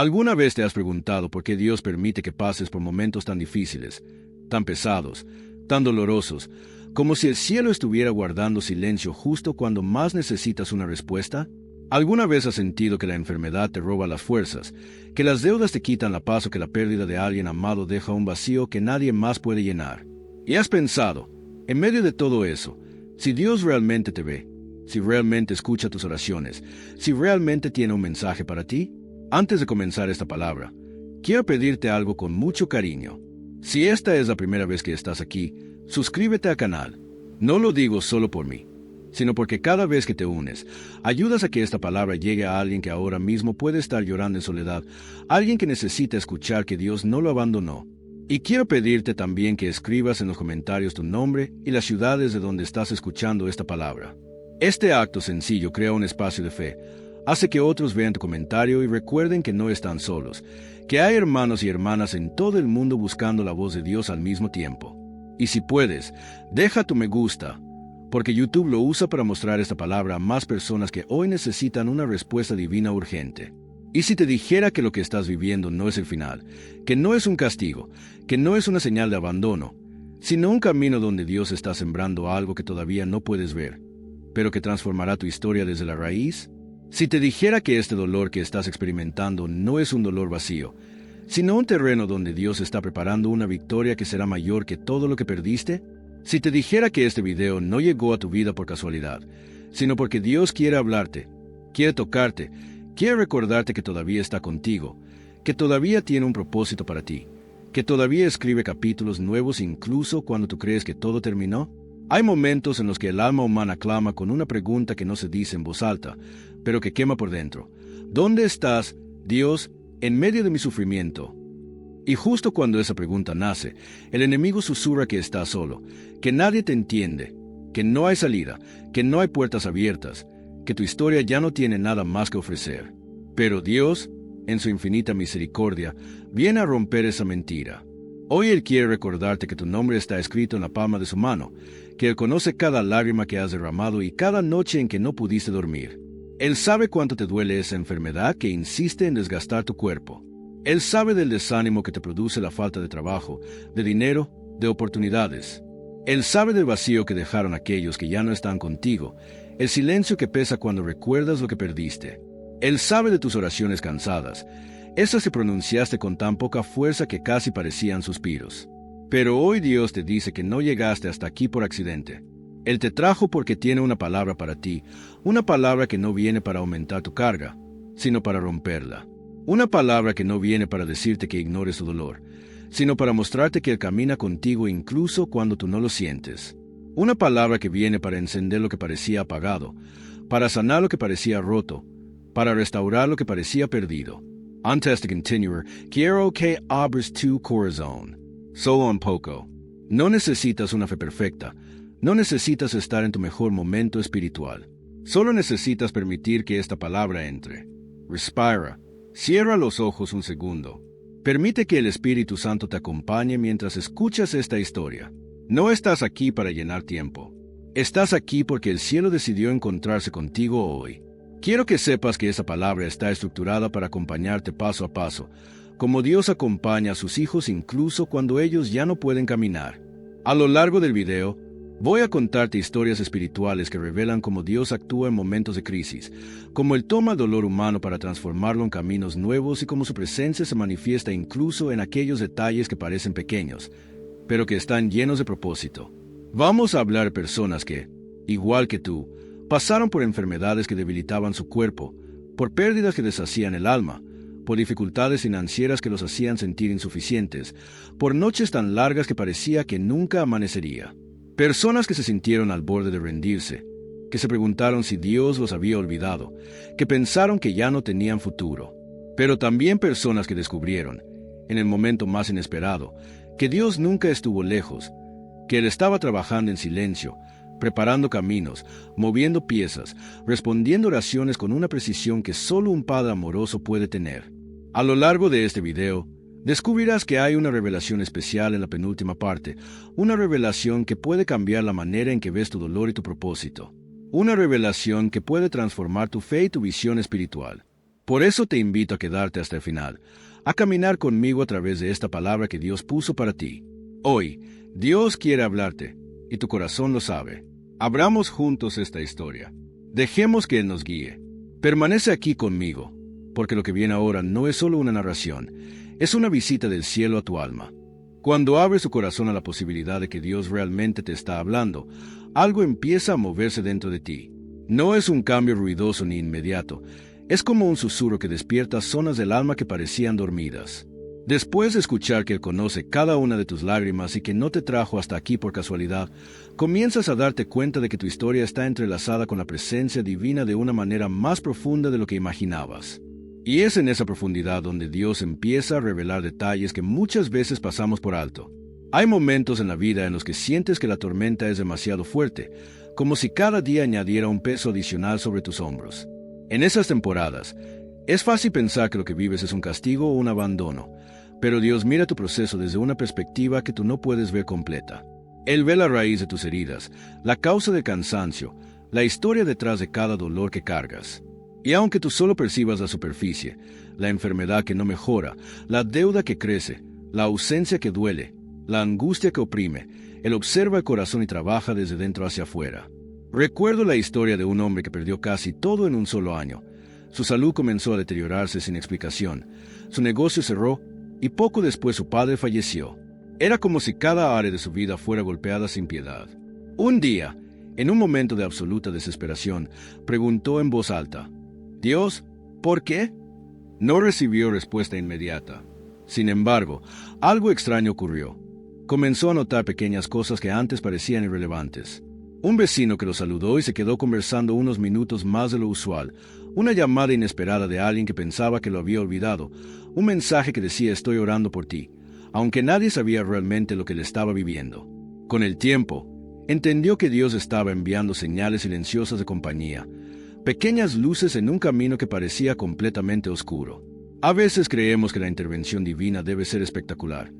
¿Alguna vez te has preguntado por qué Dios permite que pases por momentos tan difíciles, tan pesados, tan dolorosos, como si el cielo estuviera guardando silencio justo cuando más necesitas una respuesta? ¿Alguna vez has sentido que la enfermedad te roba las fuerzas, que las deudas te quitan la paz o que la pérdida de alguien amado deja un vacío que nadie más puede llenar? ¿Y has pensado, en medio de todo eso, si Dios realmente te ve, si realmente escucha tus oraciones, si realmente tiene un mensaje para ti? Antes de comenzar esta palabra, quiero pedirte algo con mucho cariño. Si esta es la primera vez que estás aquí, suscríbete al canal. No lo digo solo por mí, sino porque cada vez que te unes, ayudas a que esta palabra llegue a alguien que ahora mismo puede estar llorando en soledad, alguien que necesita escuchar que Dios no lo abandonó. Y quiero pedirte también que escribas en los comentarios tu nombre y las ciudades de donde estás escuchando esta palabra. Este acto sencillo crea un espacio de fe, hace que otros vean tu comentario y recuerden que no están solos, que hay hermanos y hermanas en todo el mundo buscando la voz de Dios al mismo tiempo. Y si puedes, deja tu me gusta, porque YouTube lo usa para mostrar esta palabra a más personas que hoy necesitan una respuesta divina urgente. Y si te dijera que lo que estás viviendo no es el final, que no es un castigo, que no es una señal de abandono, sino un camino donde Dios está sembrando algo que todavía no puedes ver, pero que transformará tu historia desde la raíz. Si te dijera que este dolor que estás experimentando no es un dolor vacío, sino un terreno donde Dios está preparando una victoria que será mayor que todo lo que perdiste. Si te dijera que este video no llegó a tu vida por casualidad, sino porque Dios quiere hablarte, quiere tocarte, quiere recordarte que todavía está contigo, que todavía tiene un propósito para ti, que todavía escribe capítulos nuevos incluso cuando tú crees que todo terminó. Hay momentos en los que el alma humana clama con una pregunta que no se dice en voz alta, pero que quema por dentro. ¿Dónde estás, Dios, en medio de mi sufrimiento? Y justo cuando esa pregunta nace, el enemigo susurra que estás solo, que nadie te entiende, que no hay salida, que no hay puertas abiertas, que tu historia ya no tiene nada más que ofrecer. Pero Dios, en su infinita misericordia, viene a romper esa mentira. Hoy Él quiere recordarte que tu nombre está escrito en la palma de su mano, que Él conoce cada lágrima que has derramado y cada noche en que no pudiste dormir. Él sabe cuánto te duele esa enfermedad que insiste en desgastar tu cuerpo. Él sabe del desánimo que te produce la falta de trabajo, de dinero, de oportunidades. Él sabe del vacío que dejaron aquellos que ya no están contigo, el silencio que pesa cuando recuerdas lo que perdiste. Él sabe de tus oraciones cansadas, esas que pronunciaste con tan poca fuerza que casi parecían suspiros. Pero hoy Dios te dice que no llegaste hasta aquí por accidente. Él te trajo porque tiene una palabra para ti, una palabra que no viene para aumentar tu carga, sino para romperla. Una palabra que no viene para decirte que ignores tu dolor, sino para mostrarte que Él camina contigo incluso cuando tú no lo sientes. Una palabra que viene para encender lo que parecía apagado, para sanar lo que parecía roto, para restaurar lo que parecía perdido. Antes de continuar, quiero que abras tu corazón. Solo un poco. No necesitas una fe perfecta. No necesitas estar en tu mejor momento espiritual. Solo necesitas permitir que esta palabra entre. Respira. Cierra los ojos un segundo. Permite que el Espíritu Santo te acompañe mientras escuchas esta historia. No estás aquí para llenar tiempo. Estás aquí porque el cielo decidió encontrarse contigo hoy. Quiero que sepas que esa palabra está estructurada para acompañarte paso a paso, como Dios acompaña a sus hijos incluso cuando ellos ya no pueden caminar. A lo largo del video, voy a contarte historias espirituales que revelan cómo Dios actúa en momentos de crisis, cómo Él toma el dolor humano para transformarlo en caminos nuevos y cómo su presencia se manifiesta incluso en aquellos detalles que parecen pequeños, pero que están llenos de propósito. Vamos a hablar de personas que, igual que tú, pasaron por enfermedades que debilitaban su cuerpo, por pérdidas que deshacían el alma, por dificultades financieras que los hacían sentir insuficientes, por noches tan largas que parecía que nunca amanecería. Personas que se sintieron al borde de rendirse, que se preguntaron si Dios los había olvidado, que pensaron que ya no tenían futuro. Pero también personas que descubrieron, en el momento más inesperado, que Dios nunca estuvo lejos, que Él estaba trabajando en silencio, preparando caminos, moviendo piezas, respondiendo oraciones con una precisión que solo un padre amoroso puede tener. A lo largo de este video, descubrirás que hay una revelación especial en la penúltima parte, una revelación que puede cambiar la manera en que ves tu dolor y tu propósito. Una revelación que puede transformar tu fe y tu visión espiritual. Por eso te invito a quedarte hasta el final, a caminar conmigo a través de esta palabra que Dios puso para ti. Hoy, Dios quiere hablarte, y tu corazón lo sabe. Abramos juntos esta historia. Dejemos que Él nos guíe. Permanece aquí conmigo, porque lo que viene ahora no es solo una narración, es una visita del cielo a tu alma. Cuando abres tu corazón a la posibilidad de que Dios realmente te está hablando, algo empieza a moverse dentro de ti. No es un cambio ruidoso ni inmediato, es como un susurro que despierta zonas del alma que parecían dormidas. Después de escuchar que Él conoce cada una de tus lágrimas y que no te trajo hasta aquí por casualidad, comienzas a darte cuenta de que tu historia está entrelazada con la presencia divina de una manera más profunda de lo que imaginabas. Y es en esa profundidad donde Dios empieza a revelar detalles que muchas veces pasamos por alto. Hay momentos en la vida en los que sientes que la tormenta es demasiado fuerte, como si cada día añadiera un peso adicional sobre tus hombros. En esas temporadas, es fácil pensar que lo que vives es un castigo o un abandono, pero Dios mira tu proceso desde una perspectiva que tú no puedes ver completa. Él ve la raíz de tus heridas, la causa del cansancio, la historia detrás de cada dolor que cargas. Y aunque tú solo percibas la superficie, la enfermedad que no mejora, la deuda que crece, la ausencia que duele, la angustia que oprime, Él observa el corazón y trabaja desde dentro hacia afuera. Recuerdo la historia de un hombre que perdió casi todo en un solo año. Su salud comenzó a deteriorarse sin explicación, su negocio cerró y poco después su padre falleció. Era como si cada área de su vida fuera golpeada sin piedad. Un día, en un momento de absoluta desesperación, preguntó en voz alta: «Dios, ¿por qué?». No recibió respuesta inmediata. Sin embargo, algo extraño ocurrió. Comenzó a notar pequeñas cosas que antes parecían irrelevantes. Un vecino que lo saludó y se quedó conversando unos minutos más de lo usual. Una llamada inesperada de alguien que pensaba que lo había olvidado. Un mensaje que decía: «Estoy orando por ti», aunque nadie sabía realmente lo que le estaba viviendo. Con el tiempo, entendió que Dios estaba enviando señales silenciosas de compañía, pequeñas luces en un camino que parecía completamente oscuro. A veces creemos que la intervención divina debe ser espectacular,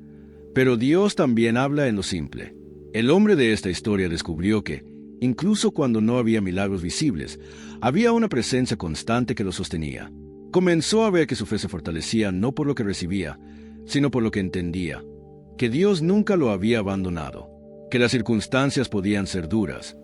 pero Dios también habla en lo simple. El hombre de esta historia descubrió que, incluso cuando no había milagros visibles, había una presencia constante que lo sostenía. Comenzó a ver que su fe se fortalecía no por lo que recibía, sino por lo que entendía, que Dios nunca lo había abandonado, que las circunstancias podían ser duras.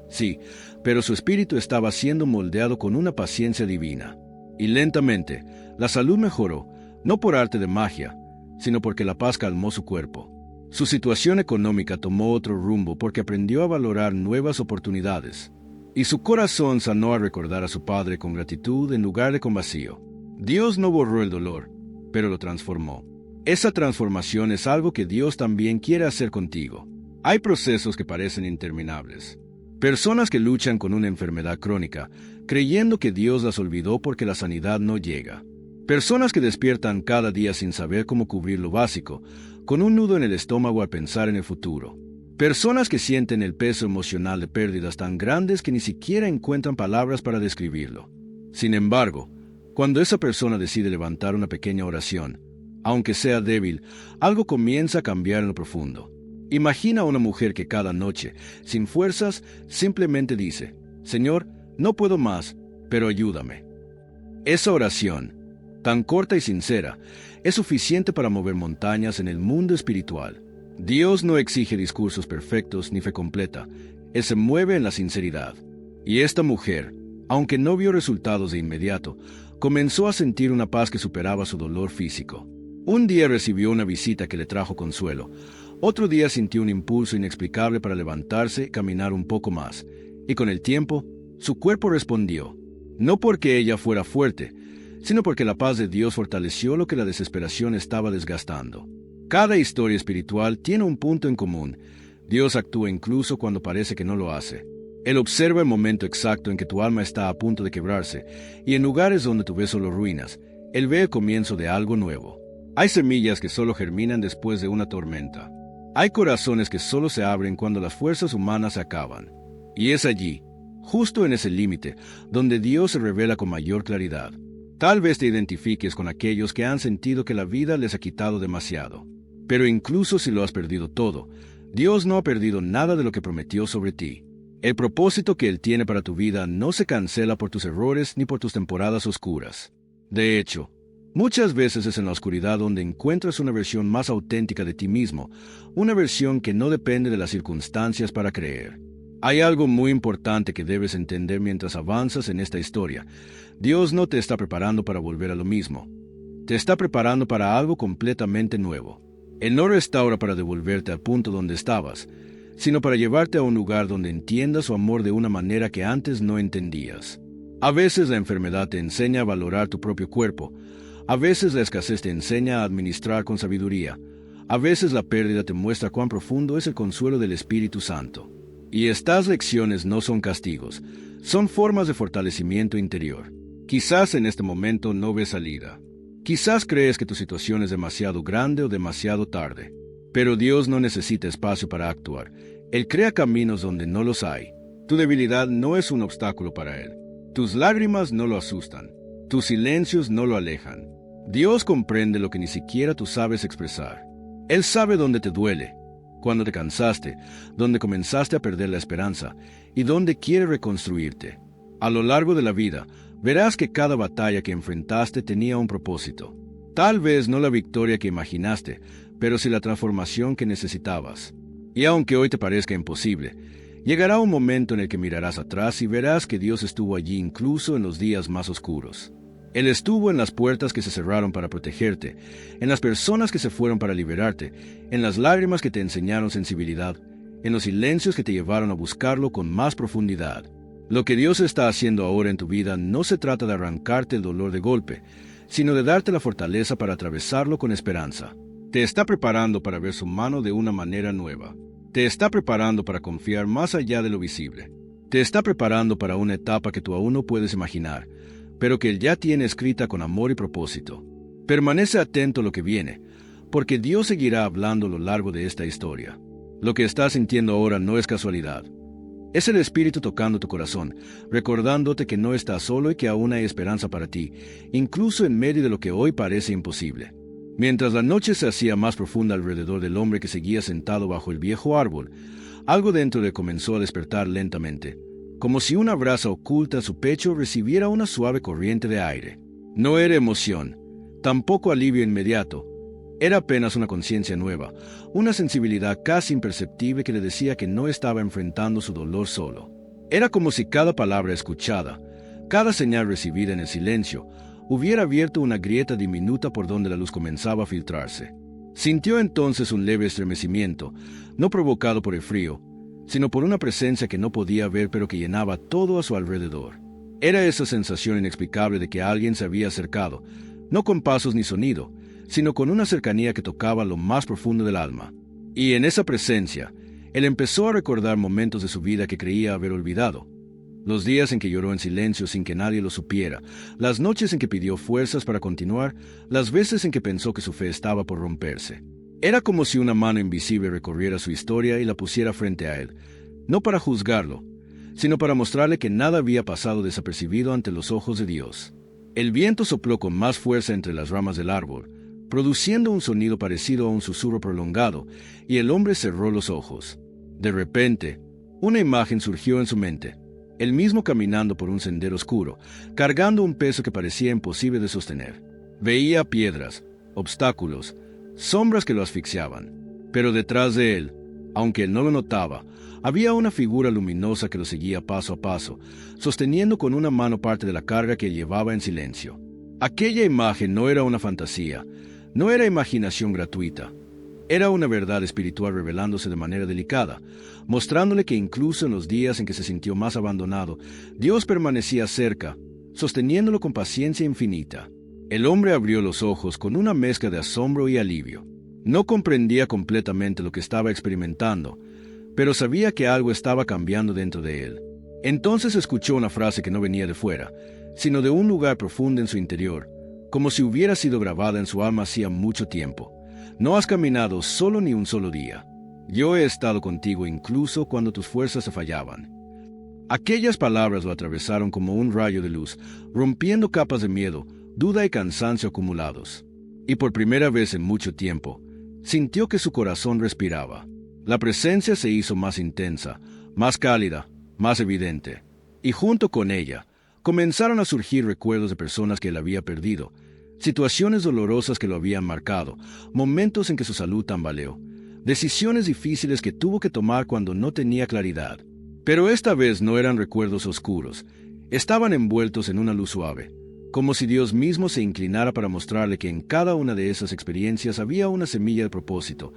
Sí, pero su espíritu estaba siendo moldeado con una paciencia divina. Y lentamente, la salud mejoró, no por arte de magia, sino porque la paz calmó su cuerpo. Su situación económica tomó otro rumbo porque aprendió a valorar nuevas oportunidades. Y su corazón sanó a recordar a su padre con gratitud en lugar de con vacío. Dios no borró el dolor, pero lo transformó. Esa transformación es algo que Dios también quiere hacer contigo. Hay procesos que parecen interminables. Personas que luchan con una enfermedad crónica, creyendo que Dios las olvidó porque la sanidad no llega. Personas que despiertan cada día sin saber cómo cubrir lo básico, con un nudo en el estómago al pensar en el futuro. Personas que sienten el peso emocional de pérdidas tan grandes que ni siquiera encuentran palabras para describirlo. Sin embargo, cuando esa persona decide levantar una pequeña oración, aunque sea débil, algo comienza a cambiar en lo profundo. Imagina a una mujer que cada noche, sin fuerzas, simplemente dice: «Señor, no puedo más, pero ayúdame». Esa oración, tan corta y sincera, es suficiente para mover montañas en el mundo espiritual. Dios no exige discursos perfectos ni fe completa. Él se mueve en la sinceridad. Y esta mujer, aunque no vio resultados de inmediato, comenzó a sentir una paz que superaba su dolor físico. Un día recibió una visita que le trajo consuelo. Otro día sintió un impulso inexplicable para levantarse y caminar un poco más. Y con el tiempo, su cuerpo respondió. No porque ella fuera fuerte, sino porque la paz de Dios fortaleció lo que la desesperación estaba desgastando. Cada historia espiritual tiene un punto en común. Dios actúa incluso cuando parece que no lo hace. Él observa el momento exacto en que tu alma está a punto de quebrarse, y en lugares donde tú ves solo ruinas, Él ve el comienzo de algo nuevo. Hay semillas que solo germinan después de una tormenta. Hay corazones que solo se abren cuando las fuerzas humanas se acaban. Y es allí, justo en ese límite, donde Dios se revela con mayor claridad. Tal vez te identifiques con aquellos que han sentido que la vida les ha quitado demasiado. Pero incluso si lo has perdido todo, Dios no ha perdido nada de lo que prometió sobre ti. El propósito que Él tiene para tu vida no se cancela por tus errores ni por tus temporadas oscuras. De hecho, muchas veces es en la oscuridad donde encuentras una versión más auténtica de ti mismo, una versión que no depende de las circunstancias para creer. Hay algo muy importante que debes entender mientras avanzas en esta historia. Dios no te está preparando para volver a lo mismo. Te está preparando para algo completamente nuevo. Él no restaura para devolverte al punto donde estabas, sino para llevarte a un lugar donde entiendas su amor de una manera que antes no entendías. A veces la enfermedad te enseña a valorar tu propio cuerpo. A veces la escasez te enseña a administrar con sabiduría. A veces la pérdida te muestra cuán profundo es el consuelo del Espíritu Santo. Y estas lecciones no son castigos, son formas de fortalecimiento interior. Quizás en este momento no ves salida. Quizás crees que tu situación es demasiado grande o demasiado tarde. Pero Dios no necesita espacio para actuar. Él crea caminos donde no los hay. Tu debilidad no es un obstáculo para Él. Tus lágrimas no lo asustan. Tus silencios no lo alejan. Dios comprende lo que ni siquiera tú sabes expresar. Él sabe dónde te duele, cuando te cansaste, dónde comenzaste a perder la esperanza y dónde quiere reconstruirte. A lo largo de la vida, verás que cada batalla que enfrentaste tenía un propósito. Tal vez no la victoria que imaginaste, pero sí la transformación que necesitabas. Y aunque hoy te parezca imposible, llegará un momento en el que mirarás atrás y verás que Dios estuvo allí incluso en los días más oscuros. Él estuvo en las puertas que se cerraron para protegerte, en las personas que se fueron para liberarte, en las lágrimas que te enseñaron sensibilidad, en los silencios que te llevaron a buscarlo con más profundidad. Lo que Dios está haciendo ahora en tu vida no se trata de arrancarte el dolor de golpe, sino de darte la fortaleza para atravesarlo con esperanza. Te está preparando para ver su mano de una manera nueva. Te está preparando para confiar más allá de lo visible. Te está preparando para una etapa que tú aún no puedes imaginar, pero que Él ya tiene escrita con amor y propósito. Permanece atento a lo que viene, porque Dios seguirá hablando a lo largo de esta historia. Lo que estás sintiendo ahora no es casualidad. Es el Espíritu tocando tu corazón, recordándote que no estás solo y que aún hay esperanza para ti, incluso en medio de lo que hoy parece imposible. Mientras la noche se hacía más profunda alrededor del hombre que seguía sentado bajo el viejo árbol, algo dentro de él comenzó a despertar lentamente, como si una brasa oculta en su pecho recibiera una suave corriente de aire. No era emoción, tampoco alivio inmediato. Era apenas una conciencia nueva, una sensibilidad casi imperceptible que le decía que no estaba enfrentando su dolor solo. Era como si cada palabra escuchada, cada señal recibida en el silencio, hubiera abierto una grieta diminuta por donde la luz comenzaba a filtrarse. Sintió entonces un leve estremecimiento, no provocado por el frío, sino por una presencia que no podía ver pero que llenaba todo a su alrededor. Era esa sensación inexplicable de que alguien se había acercado, no con pasos ni sonido, sino con una cercanía que tocaba lo más profundo del alma. Y en esa presencia, él empezó a recordar momentos de su vida que creía haber olvidado. Los días en que lloró en silencio sin que nadie lo supiera, las noches en que pidió fuerzas para continuar, las veces en que pensó que su fe estaba por romperse. Era como si una mano invisible recorriera su historia y la pusiera frente a él, no para juzgarlo, sino para mostrarle que nada había pasado desapercibido ante los ojos de Dios. El viento sopló con más fuerza entre las ramas del árbol, produciendo un sonido parecido a un susurro prolongado, y el hombre cerró los ojos. De repente, una imagen surgió en su mente, él mismo caminando por un sendero oscuro, cargando un peso que parecía imposible de sostener. Veía piedras, obstáculos, sombras que lo asfixiaban, pero detrás de él, aunque él no lo notaba, había una figura luminosa que lo seguía paso a paso, sosteniendo con una mano parte de la carga que llevaba en silencio. Aquella imagen no era una fantasía, no era imaginación gratuita. Era una verdad espiritual revelándose de manera delicada, mostrándole que incluso en los días en que se sintió más abandonado, Dios permanecía cerca, sosteniéndolo con paciencia infinita. El hombre abrió los ojos con una mezcla de asombro y alivio. No comprendía completamente lo que estaba experimentando, pero sabía que algo estaba cambiando dentro de él. Entonces escuchó una frase que no venía de fuera, sino de un lugar profundo en su interior, como si hubiera sido grabada en su alma hacía mucho tiempo. No has caminado solo ni un solo día. Yo he estado contigo incluso cuando tus fuerzas se fallaban. Aquellas palabras lo atravesaron como un rayo de luz, rompiendo capas de miedo, duda y cansancio acumulados. Y por primera vez en mucho tiempo, sintió que su corazón respiraba. La presencia se hizo más intensa, más cálida, más evidente. Y junto con ella, Comenzaron a surgir recuerdos de personas que él había perdido, situaciones dolorosas que lo habían marcado, momentos en que su salud tambaleó, decisiones difíciles que tuvo que tomar cuando no tenía claridad. Pero esta vez no eran recuerdos oscuros, estaban envueltos en una luz suave, como si Dios mismo se inclinara para mostrarle que en cada una de esas experiencias había una semilla de propósito,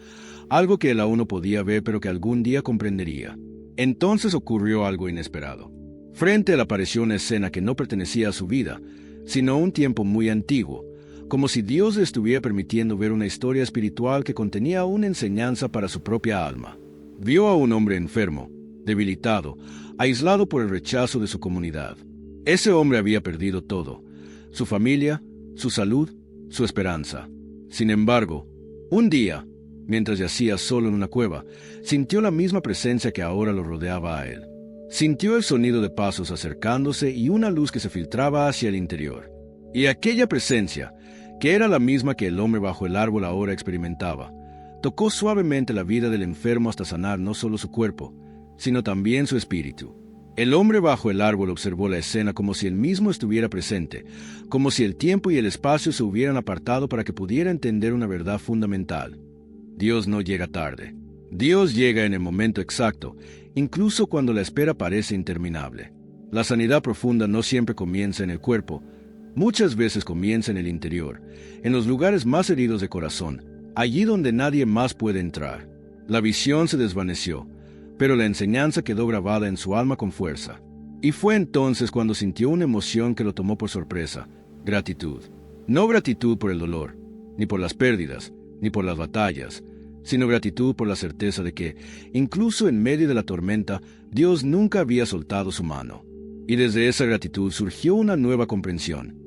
algo que él aún no podía ver pero que algún día comprendería. Entonces ocurrió algo inesperado. Frente a él apareció una escena que no pertenecía a su vida, sino a un tiempo muy antiguo, como si Dios le estuviera permitiendo ver una historia espiritual que contenía una enseñanza para su propia alma. Vio a un hombre enfermo, debilitado, aislado por el rechazo de su comunidad. Ese hombre había perdido todo: su familia, su salud, su esperanza. Sin embargo, un día, mientras yacía solo en una cueva, sintió la misma presencia que ahora lo rodeaba a él. Sintió el sonido de pasos acercándose y una luz que se filtraba hacia el interior. Y aquella presencia, que era la misma que el hombre bajo el árbol ahora experimentaba, tocó suavemente la vida del enfermo hasta sanar no solo su cuerpo, sino también su espíritu. El hombre bajo el árbol observó la escena como si él mismo estuviera presente, como si el tiempo y el espacio se hubieran apartado para que pudiera entender una verdad fundamental. Dios no llega tarde. Dios llega en el momento exacto, incluso cuando la espera parece interminable. La sanidad profunda no siempre comienza en el cuerpo, muchas veces comienza en el interior, en los lugares más heridos de corazón, allí donde nadie más puede entrar. La visión se desvaneció, pero la enseñanza quedó grabada en su alma con fuerza. Y fue entonces cuando sintió una emoción que lo tomó por sorpresa: gratitud. No gratitud por el dolor, ni por las pérdidas, ni por las batallas, sino gratitud por la certeza de que, incluso en medio de la tormenta, Dios nunca había soltado su mano. Y desde esa gratitud surgió una nueva comprensión.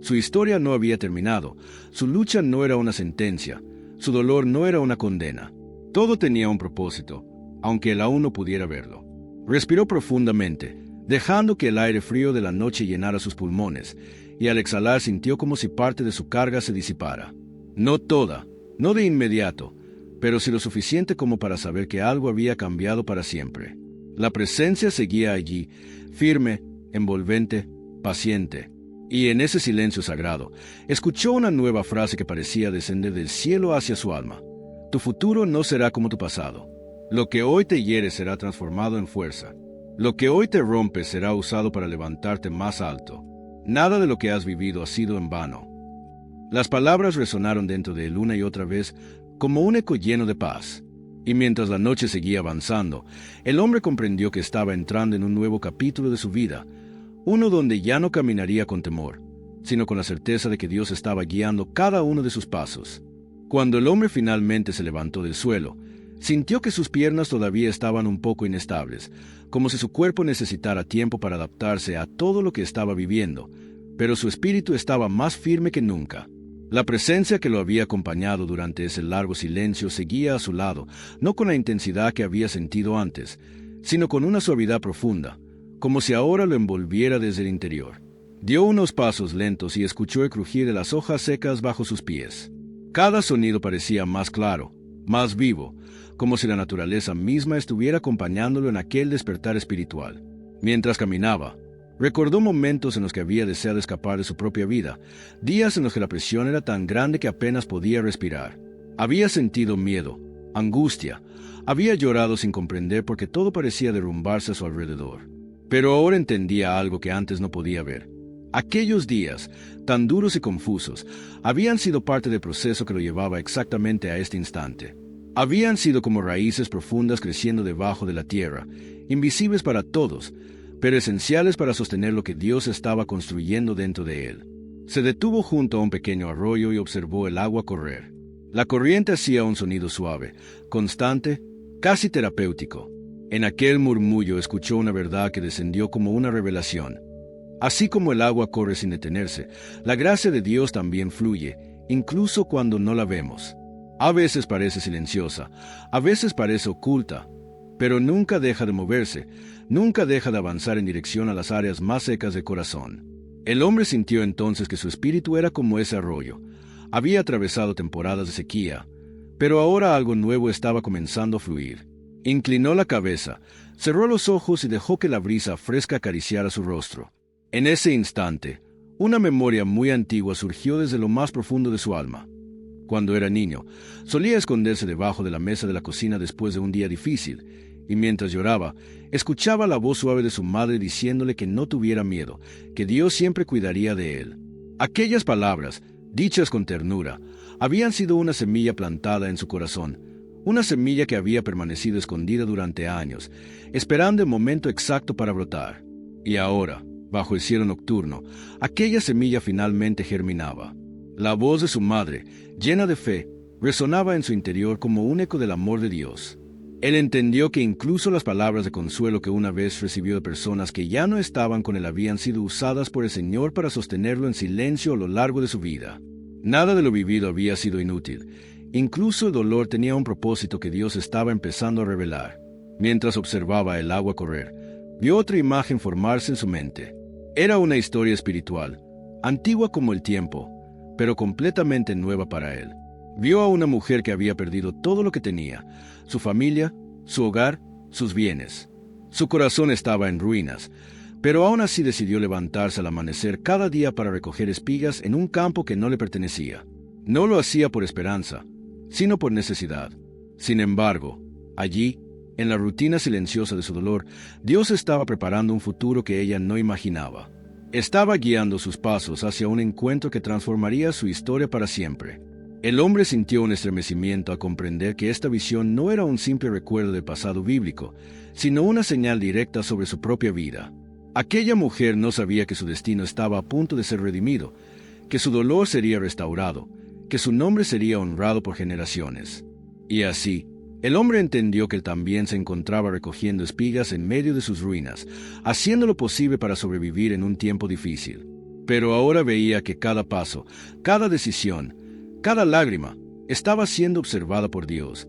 Su historia no había terminado, su lucha no era una sentencia, su dolor no era una condena. Todo tenía un propósito, aunque él aún no pudiera verlo. Respiró profundamente, dejando que el aire frío de la noche llenara sus pulmones, y al exhalar sintió como si parte de su carga se disipara. No toda, no de inmediato, pero sí lo suficiente como para saber que algo había cambiado para siempre. La presencia seguía allí, firme, envolvente, paciente. Y en ese silencio sagrado, escuchó una nueva frase que parecía descender del cielo hacia su alma: tu futuro no será como tu pasado. Lo que hoy te hiere será transformado en fuerza. Lo que hoy te rompe será usado para levantarte más alto. Nada de lo que has vivido ha sido en vano. Las palabras resonaron dentro de él una y otra vez como un eco lleno de paz. Y mientras la noche seguía avanzando, el hombre comprendió que estaba entrando en un nuevo capítulo de su vida, uno donde ya no caminaría con temor, sino con la certeza de que Dios estaba guiando cada uno de sus pasos. Cuando el hombre finalmente se levantó del suelo, sintió que sus piernas todavía estaban un poco inestables, como si su cuerpo necesitara tiempo para adaptarse a todo lo que estaba viviendo, pero su espíritu estaba más firme que nunca. La presencia que lo había acompañado durante ese largo silencio seguía a su lado, no con la intensidad que había sentido antes, sino con una suavidad profunda, como si ahora lo envolviera desde el interior. Dio unos pasos lentos y escuchó el crujir de las hojas secas bajo sus pies. Cada sonido parecía más claro, más vivo, como si la naturaleza misma estuviera acompañándolo en aquel despertar espiritual. Mientras caminaba, recordó momentos en los que había deseado escapar de su propia vida, días en los que la presión era tan grande que apenas podía respirar. Había sentido miedo, angustia, había llorado sin comprender porque todo parecía derrumbarse a su alrededor. Pero ahora entendía algo que antes no podía ver. Aquellos días, tan duros y confusos, habían sido parte del proceso que lo llevaba exactamente a este instante. Habían sido como raíces profundas creciendo debajo de la tierra, invisibles para todos, pero esenciales para sostener lo que Dios estaba construyendo dentro de él. Se detuvo junto a un pequeño arroyo y observó el agua correr. La corriente hacía un sonido suave, constante, casi terapéutico. En aquel murmullo escuchó una verdad que descendió como una revelación. Así como el agua corre sin detenerse, la gracia de Dios también fluye, incluso cuando no la vemos. A veces parece silenciosa, a veces parece oculta, pero nunca deja de moverse, nunca deja de avanzar en dirección a las áreas más secas del corazón. El hombre sintió entonces que su espíritu era como ese arroyo. Había atravesado temporadas de sequía, pero ahora algo nuevo estaba comenzando a fluir. Inclinó la cabeza, cerró los ojos y dejó que la brisa fresca acariciara su rostro. En ese instante, una memoria muy antigua surgió desde lo más profundo de su alma. Cuando era niño, solía esconderse debajo de la mesa de la cocina después de un día difícil, y mientras lloraba, escuchaba la voz suave de su madre diciéndole que no tuviera miedo, que Dios siempre cuidaría de él. Aquellas palabras, dichas con ternura, habían sido una semilla plantada en su corazón, una semilla que había permanecido escondida durante años, esperando el momento exacto para brotar. Y ahora, bajo el cielo nocturno, aquella semilla finalmente germinaba. La voz de su madre, llena de fe, resonaba en su interior como un eco del amor de Dios. Él entendió que incluso las palabras de consuelo que una vez recibió de personas que ya no estaban con él habían sido usadas por el Señor para sostenerlo en silencio a lo largo de su vida. Nada de lo vivido había sido inútil. Incluso el dolor tenía un propósito que Dios estaba empezando a revelar. Mientras observaba el agua correr, vio otra imagen formarse en su mente. Era una historia espiritual, antigua como el tiempo, pero completamente nueva para él. Vio a una mujer que había perdido todo lo que tenía, su familia, su hogar, sus bienes. Su corazón estaba en ruinas, pero aún así decidió levantarse al amanecer cada día para recoger espigas en un campo que no le pertenecía. No lo hacía por esperanza, sino por necesidad. Sin embargo, allí, en la rutina silenciosa de su dolor, Dios estaba preparando un futuro que ella no imaginaba. Estaba guiando sus pasos hacia un encuentro que transformaría su historia para siempre. El hombre sintió un estremecimiento al comprender que esta visión no era un simple recuerdo del pasado bíblico, sino una señal directa sobre su propia vida. Aquella mujer no sabía que su destino estaba a punto de ser redimido, que su dolor sería restaurado, que su nombre sería honrado por generaciones. Y así, el hombre entendió que él también se encontraba recogiendo espigas en medio de sus ruinas, haciendo lo posible para sobrevivir en un tiempo difícil. Pero ahora veía que cada paso, cada decisión, cada lágrima estaba siendo observada por Dios,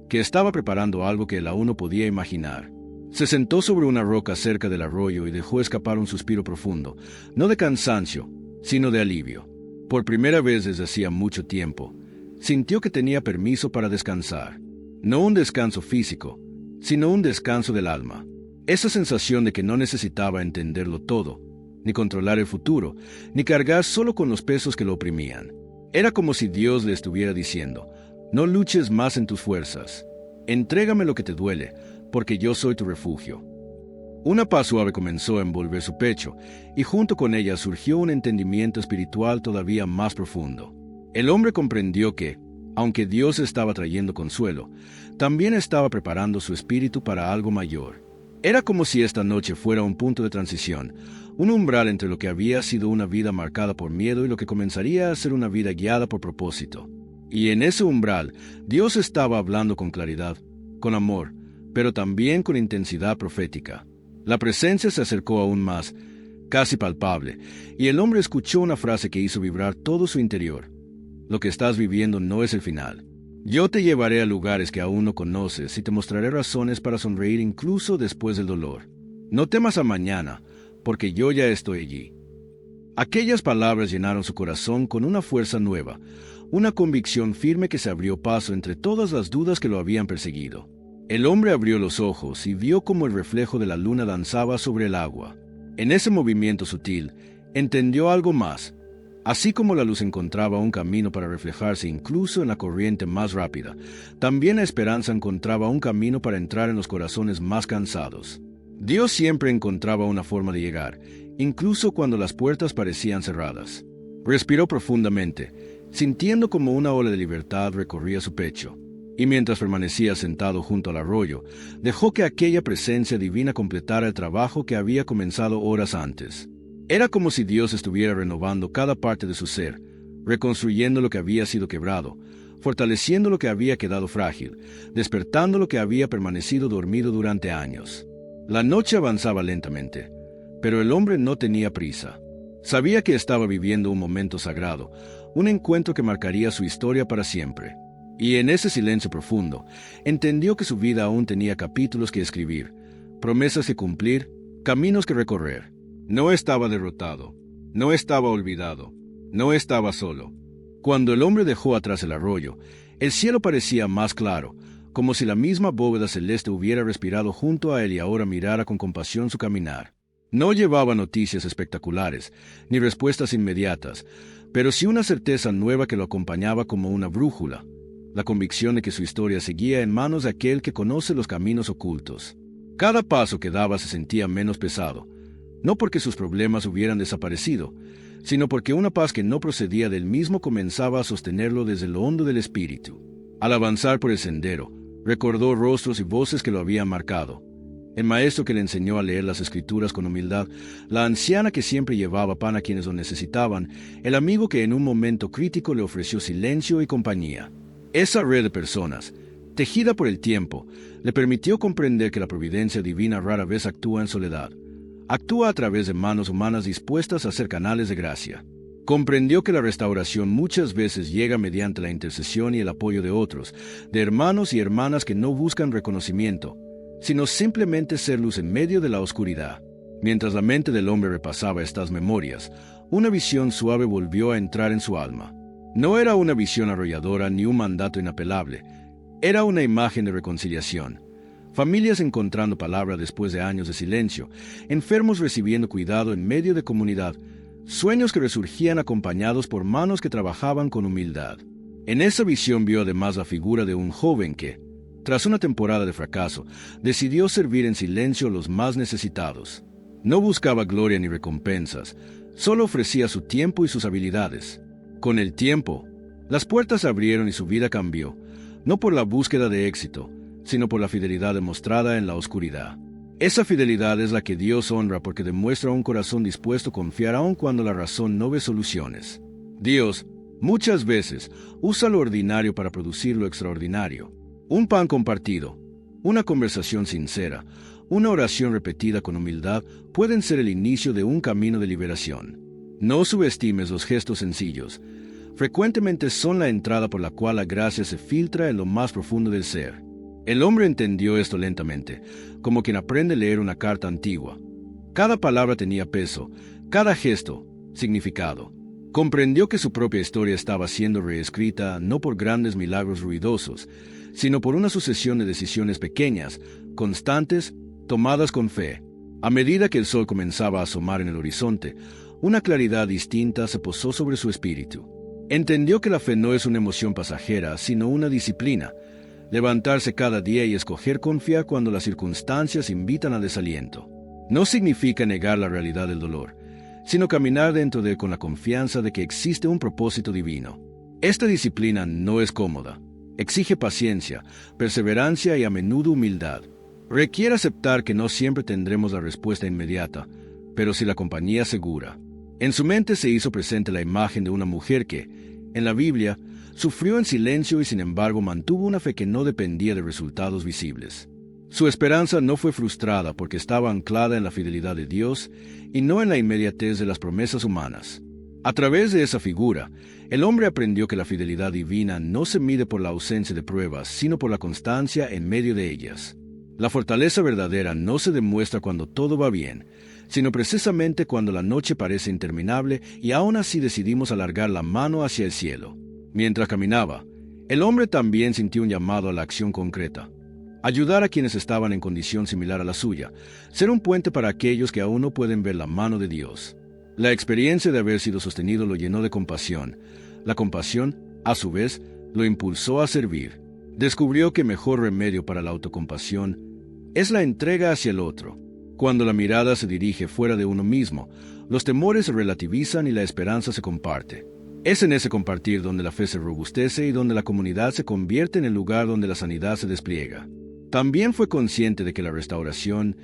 que estaba preparando algo que él aún no podía imaginar. Se sentó sobre una roca cerca del arroyo y dejó escapar un suspiro profundo, no de cansancio, sino de alivio. Por primera vez desde hacía mucho tiempo, sintió que tenía permiso para descansar. No un descanso físico, sino un descanso del alma. Esa sensación de que no necesitaba entenderlo todo, ni controlar el futuro, ni cargar solo con los pesos que lo oprimían. Era como si Dios le estuviera diciendo: no luches más en tus fuerzas. Entrégame lo que te duele, porque yo soy tu refugio. Una paz suave comenzó a envolver su pecho, y junto con ella surgió un entendimiento espiritual todavía más profundo. El hombre comprendió que, aunque Dios estaba trayendo consuelo, también estaba preparando su espíritu para algo mayor. Era como si esta noche fuera un punto de transición, un umbral entre lo que había sido una vida marcada por miedo y lo que comenzaría a ser una vida guiada por propósito. Y en ese umbral, Dios estaba hablando con claridad, con amor, pero también con intensidad profética. La presencia se acercó aún más, casi palpable, y el hombre escuchó una frase que hizo vibrar todo su interior. Lo que estás viviendo no es el final. Yo te llevaré a lugares que aún no conoces y te mostraré razones para sonreír incluso después del dolor. No temas a mañana, porque yo ya estoy allí. Aquellas palabras llenaron su corazón con una fuerza nueva, una convicción firme que se abrió paso entre todas las dudas que lo habían perseguido. El hombre abrió los ojos y vio cómo el reflejo de la luna danzaba sobre el agua. En ese movimiento sutil, entendió algo más. Así como la luz encontraba un camino para reflejarse incluso en la corriente más rápida, también la esperanza encontraba un camino para entrar en los corazones más cansados. Dios siempre encontraba una forma de llegar, incluso cuando las puertas parecían cerradas. Respiró profundamente, sintiendo como una ola de libertad recorría su pecho, y mientras permanecía sentado junto al arroyo, dejó que aquella presencia divina completara el trabajo que había comenzado horas antes. Era como si Dios estuviera renovando cada parte de su ser, reconstruyendo lo que había sido quebrado, fortaleciendo lo que había quedado frágil, despertando lo que había permanecido dormido durante años. La noche avanzaba lentamente, pero el hombre no tenía prisa. Sabía que estaba viviendo un momento sagrado, un encuentro que marcaría su historia para siempre. Y en ese silencio profundo, entendió que su vida aún tenía capítulos que escribir, promesas que cumplir, caminos que recorrer. No estaba derrotado, no estaba olvidado, no estaba solo. Cuando el hombre dejó atrás el arroyo, el cielo parecía más claro, como si la misma bóveda celeste hubiera respirado junto a él y ahora mirara con compasión su caminar. No llevaba noticias espectaculares, ni respuestas inmediatas, pero sí una certeza nueva que lo acompañaba como una brújula, la convicción de que su historia seguía en manos de aquel que conoce los caminos ocultos. Cada paso que daba se sentía menos pesado, no porque sus problemas hubieran desaparecido, sino porque una paz que no procedía del mismo comenzaba a sostenerlo desde lo hondo del espíritu. Al avanzar por el sendero, recordó rostros y voces que lo habían marcado. El maestro que le enseñó a leer las escrituras con humildad, la anciana que siempre llevaba pan a quienes lo necesitaban, el amigo que en un momento crítico le ofreció silencio y compañía. Esa red de personas, tejida por el tiempo, le permitió comprender que la providencia divina rara vez actúa en soledad. Actúa a través de manos humanas dispuestas a ser canales de gracia. Comprendió que la restauración muchas veces llega mediante la intercesión y el apoyo de otros, de hermanos y hermanas que no buscan reconocimiento, sino simplemente ser luz en medio de la oscuridad. Mientras la mente del hombre repasaba estas memorias, una visión suave volvió a entrar en su alma. No era una visión arrolladora ni un mandato inapelable, era una imagen de reconciliación. Familias encontrando palabra después de años de silencio, enfermos recibiendo cuidado en medio de comunidad, sueños que resurgían acompañados por manos que trabajaban con humildad. En esa visión vio además la figura de un joven que, tras una temporada de fracaso, decidió servir en silencio a los más necesitados. No buscaba gloria ni recompensas, solo ofrecía su tiempo y sus habilidades. Con el tiempo, las puertas se abrieron y su vida cambió, no por la búsqueda de éxito, sino por la fidelidad demostrada en la oscuridad. Esa fidelidad es la que Dios honra porque demuestra un corazón dispuesto a confiar aun cuando la razón no ve soluciones. Dios, muchas veces, usa lo ordinario para producir lo extraordinario. Un pan compartido, una conversación sincera, una oración repetida con humildad pueden ser el inicio de un camino de liberación. No subestimes los gestos sencillos. Frecuentemente son la entrada por la cual la gracia se filtra en lo más profundo del ser. El hombre entendió esto lentamente, como quien aprende a leer una carta antigua. Cada palabra tenía peso, cada gesto, significado. Comprendió que su propia historia estaba siendo reescrita no por grandes milagros ruidosos, sino por una sucesión de decisiones pequeñas, constantes, tomadas con fe. A medida que el sol comenzaba a asomar en el horizonte, una claridad distinta se posó sobre su espíritu. Entendió que la fe no es una emoción pasajera, sino una disciplina. Levantarse cada día y escoger confiar cuando las circunstancias invitan al desaliento. No significa negar la realidad del dolor, sino caminar dentro de él con la confianza de que existe un propósito divino. Esta disciplina no es cómoda. Exige paciencia, perseverancia y a menudo humildad. Requiere aceptar que no siempre tendremos la respuesta inmediata, pero sí la compañía segura. En su mente se hizo presente la imagen de una mujer que, en la Biblia, sufrió en silencio y sin embargo mantuvo una fe que no dependía de resultados visibles. Su esperanza no fue frustrada porque estaba anclada en la fidelidad de Dios y no en la inmediatez de las promesas humanas. A través de esa figura, el hombre aprendió que la fidelidad divina no se mide por la ausencia de pruebas, sino por la constancia en medio de ellas. La fortaleza verdadera no se demuestra cuando todo va bien, sino precisamente cuando la noche parece interminable y aún así decidimos alargar la mano hacia el cielo. Mientras caminaba, el hombre también sintió un llamado a la acción concreta. Ayudar a quienes estaban en condición similar a la suya, ser un puente para aquellos que aún no pueden ver la mano de Dios. La experiencia de haber sido sostenido lo llenó de compasión. La compasión, a su vez, lo impulsó a servir. Descubrió que mejor remedio para la autocompasión es la entrega hacia el otro. Cuando la mirada se dirige fuera de uno mismo, los temores se relativizan y la esperanza se comparte. Es en ese compartir donde la fe se robustece y donde la comunidad se convierte en el lugar donde la sanidad se despliega. También fue consciente de que la restauración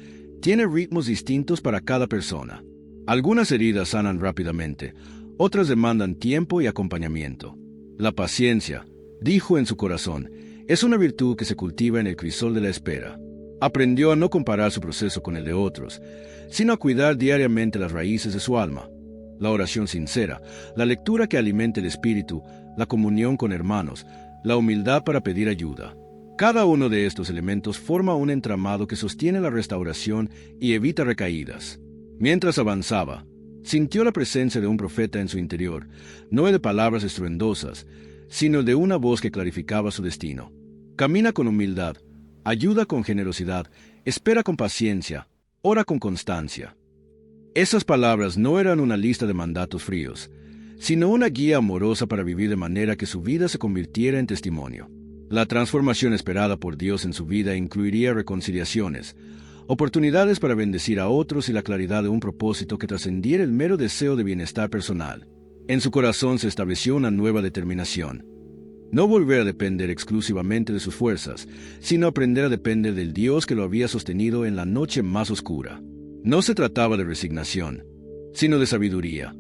tiene ritmos distintos para cada persona. Algunas heridas sanan rápidamente, otras demandan tiempo y acompañamiento. La paciencia, dijo en su corazón, es una virtud que se cultiva en el crisol de la espera. Aprendió a no comparar su proceso con el de otros, sino a cuidar diariamente las raíces de su alma. La oración sincera, la lectura que alimenta el espíritu, la comunión con hermanos, la humildad para pedir ayuda. Cada uno de estos elementos forma un entramado que sostiene la restauración y evita recaídas. Mientras avanzaba, sintió la presencia de un profeta en su interior, no de palabras estruendosas, sino de una voz que clarificaba su destino. Camina con humildad, ayuda con generosidad, espera con paciencia, ora con constancia. Esas palabras no eran una lista de mandatos fríos, sino una guía amorosa para vivir de manera que su vida se convirtiera en testimonio. La transformación esperada por Dios en su vida incluiría reconciliaciones, oportunidades para bendecir a otros y la claridad de un propósito que trascendiera el mero deseo de bienestar personal. En su corazón se estableció una nueva determinación. No volver a depender exclusivamente de sus fuerzas, sino aprender a depender del Dios que lo había sostenido en la noche más oscura. No se trataba de resignación, sino de sabiduría.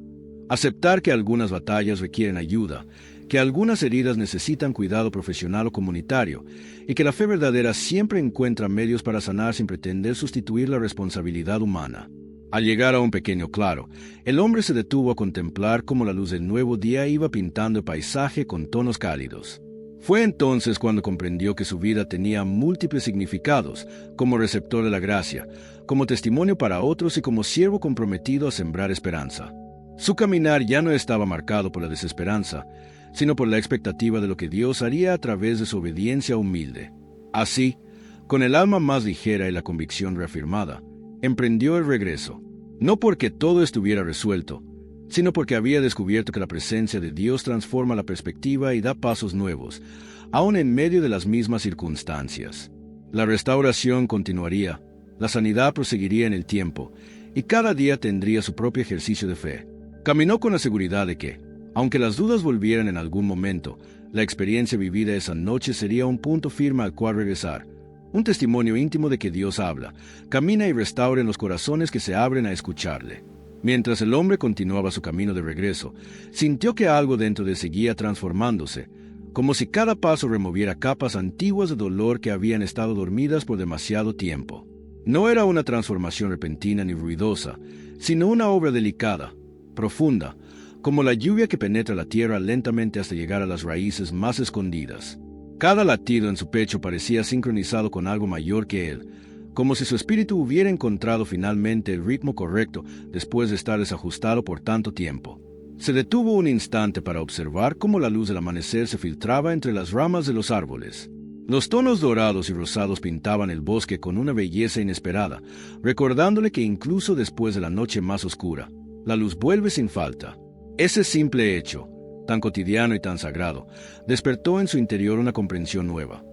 Aceptar que algunas batallas requieren ayuda, que algunas heridas necesitan cuidado profesional o comunitario, y que la fe verdadera siempre encuentra medios para sanar sin pretender sustituir la responsabilidad humana. Al llegar a un pequeño claro, el hombre se detuvo a contemplar cómo la luz del nuevo día iba pintando el paisaje con tonos cálidos. Fue entonces cuando comprendió que su vida tenía múltiples significados, como receptor de la gracia, como testimonio para otros y como siervo comprometido a sembrar esperanza. Su caminar ya no estaba marcado por la desesperanza, sino por la expectativa de lo que Dios haría a través de su obediencia humilde. Así, con el alma más ligera y la convicción reafirmada, emprendió el regreso, no porque todo estuviera resuelto, sino porque había descubierto que la presencia de Dios transforma la perspectiva y da pasos nuevos, aun en medio de las mismas circunstancias. La restauración continuaría, la sanidad proseguiría en el tiempo, y cada día tendría su propio ejercicio de fe. Caminó con la seguridad de que, aunque las dudas volvieran en algún momento, la experiencia vivida esa noche sería un punto firme al cual regresar, un testimonio íntimo de que Dios habla, camina y restaura en los corazones que se abren a escucharle. Mientras el hombre continuaba su camino de regreso, sintió que algo dentro de él seguía transformándose, como si cada paso removiera capas antiguas de dolor que habían estado dormidas por demasiado tiempo. No era una transformación repentina ni ruidosa, sino una obra delicada, profunda, como la lluvia que penetra la tierra lentamente hasta llegar a las raíces más escondidas. Cada latido en su pecho parecía sincronizado con algo mayor que él, como si su espíritu hubiera encontrado finalmente el ritmo correcto después de estar desajustado por tanto tiempo. Se detuvo un instante para observar cómo la luz del amanecer se filtraba entre las ramas de los árboles. Los tonos dorados y rosados pintaban el bosque con una belleza inesperada, recordándole que incluso después de la noche más oscura, la luz vuelve sin falta. Ese simple hecho, tan cotidiano y tan sagrado, despertó en su interior una comprensión nueva.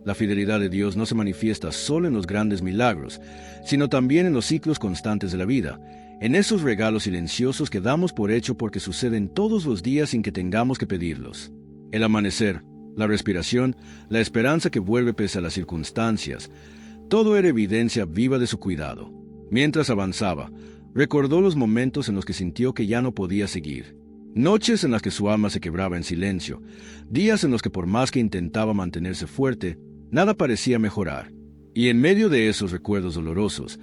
La fidelidad de Dios no se manifiesta solo en los grandes milagros, sino también en los ciclos constantes de la vida, en esos regalos silenciosos que damos por hecho porque suceden todos los días sin que tengamos que pedirlos. El amanecer, la respiración, la esperanza que vuelve pese a las circunstancias, todo era evidencia viva de su cuidado. Mientras avanzaba, recordó los momentos en los que sintió que ya no podía seguir. Noches en las que su alma se quebraba en silencio, días en los que por más que intentaba mantenerse fuerte, nada parecía mejorar. Y en medio de esos recuerdos dolorosos,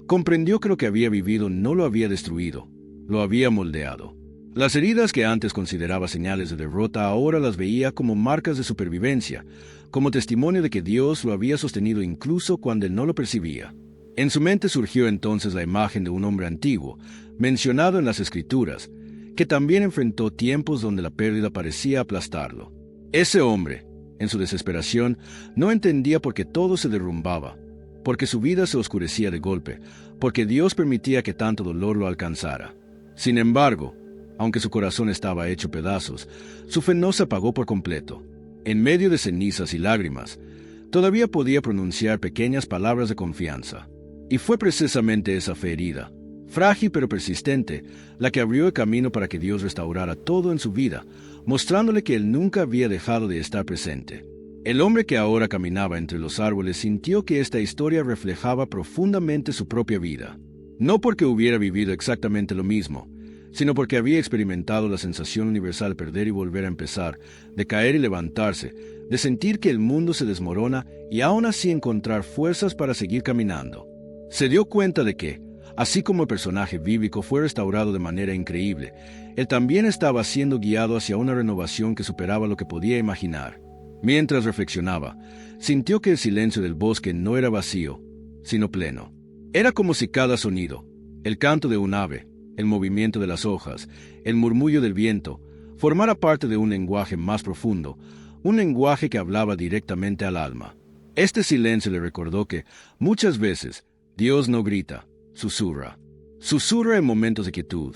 comprendió que lo que había vivido no lo había destruido, lo había moldeado. Las heridas que antes consideraba señales de derrota ahora las veía como marcas de supervivencia, como testimonio de que Dios lo había sostenido incluso cuando él no lo percibía. En su mente surgió entonces la imagen de un hombre antiguo, mencionado en las Escrituras, que también enfrentó tiempos donde la pérdida parecía aplastarlo. Ese hombre, en su desesperación, no entendía por qué todo se derrumbaba, porque su vida se oscurecía de golpe, porque Dios permitía que tanto dolor lo alcanzara. Sin embargo, aunque su corazón estaba hecho pedazos, su fe no se apagó por completo. En medio de cenizas y lágrimas, todavía podía pronunciar pequeñas palabras de confianza. Y fue precisamente esa fe herida, frágil pero persistente, la que abrió el camino para que Dios restaurara todo en su vida, mostrándole que él nunca había dejado de estar presente. El hombre que ahora caminaba entre los árboles sintió que esta historia reflejaba profundamente su propia vida. No porque hubiera vivido exactamente lo mismo, sino porque había experimentado la sensación universal de perder y volver a empezar, de caer y levantarse, de sentir que el mundo se desmorona y aún así encontrar fuerzas para seguir caminando. Se dio cuenta de que, así como el personaje bíblico fue restaurado de manera increíble, él también estaba siendo guiado hacia una renovación que superaba lo que podía imaginar. Mientras reflexionaba, sintió que el silencio del bosque no era vacío, sino pleno. Era como si cada sonido, el canto de un ave, el movimiento de las hojas, el murmullo del viento, formara parte de un lenguaje más profundo, un lenguaje que hablaba directamente al alma. Este silencio le recordó que, muchas veces, Dios no grita, susurra. Susurra en momentos de quietud,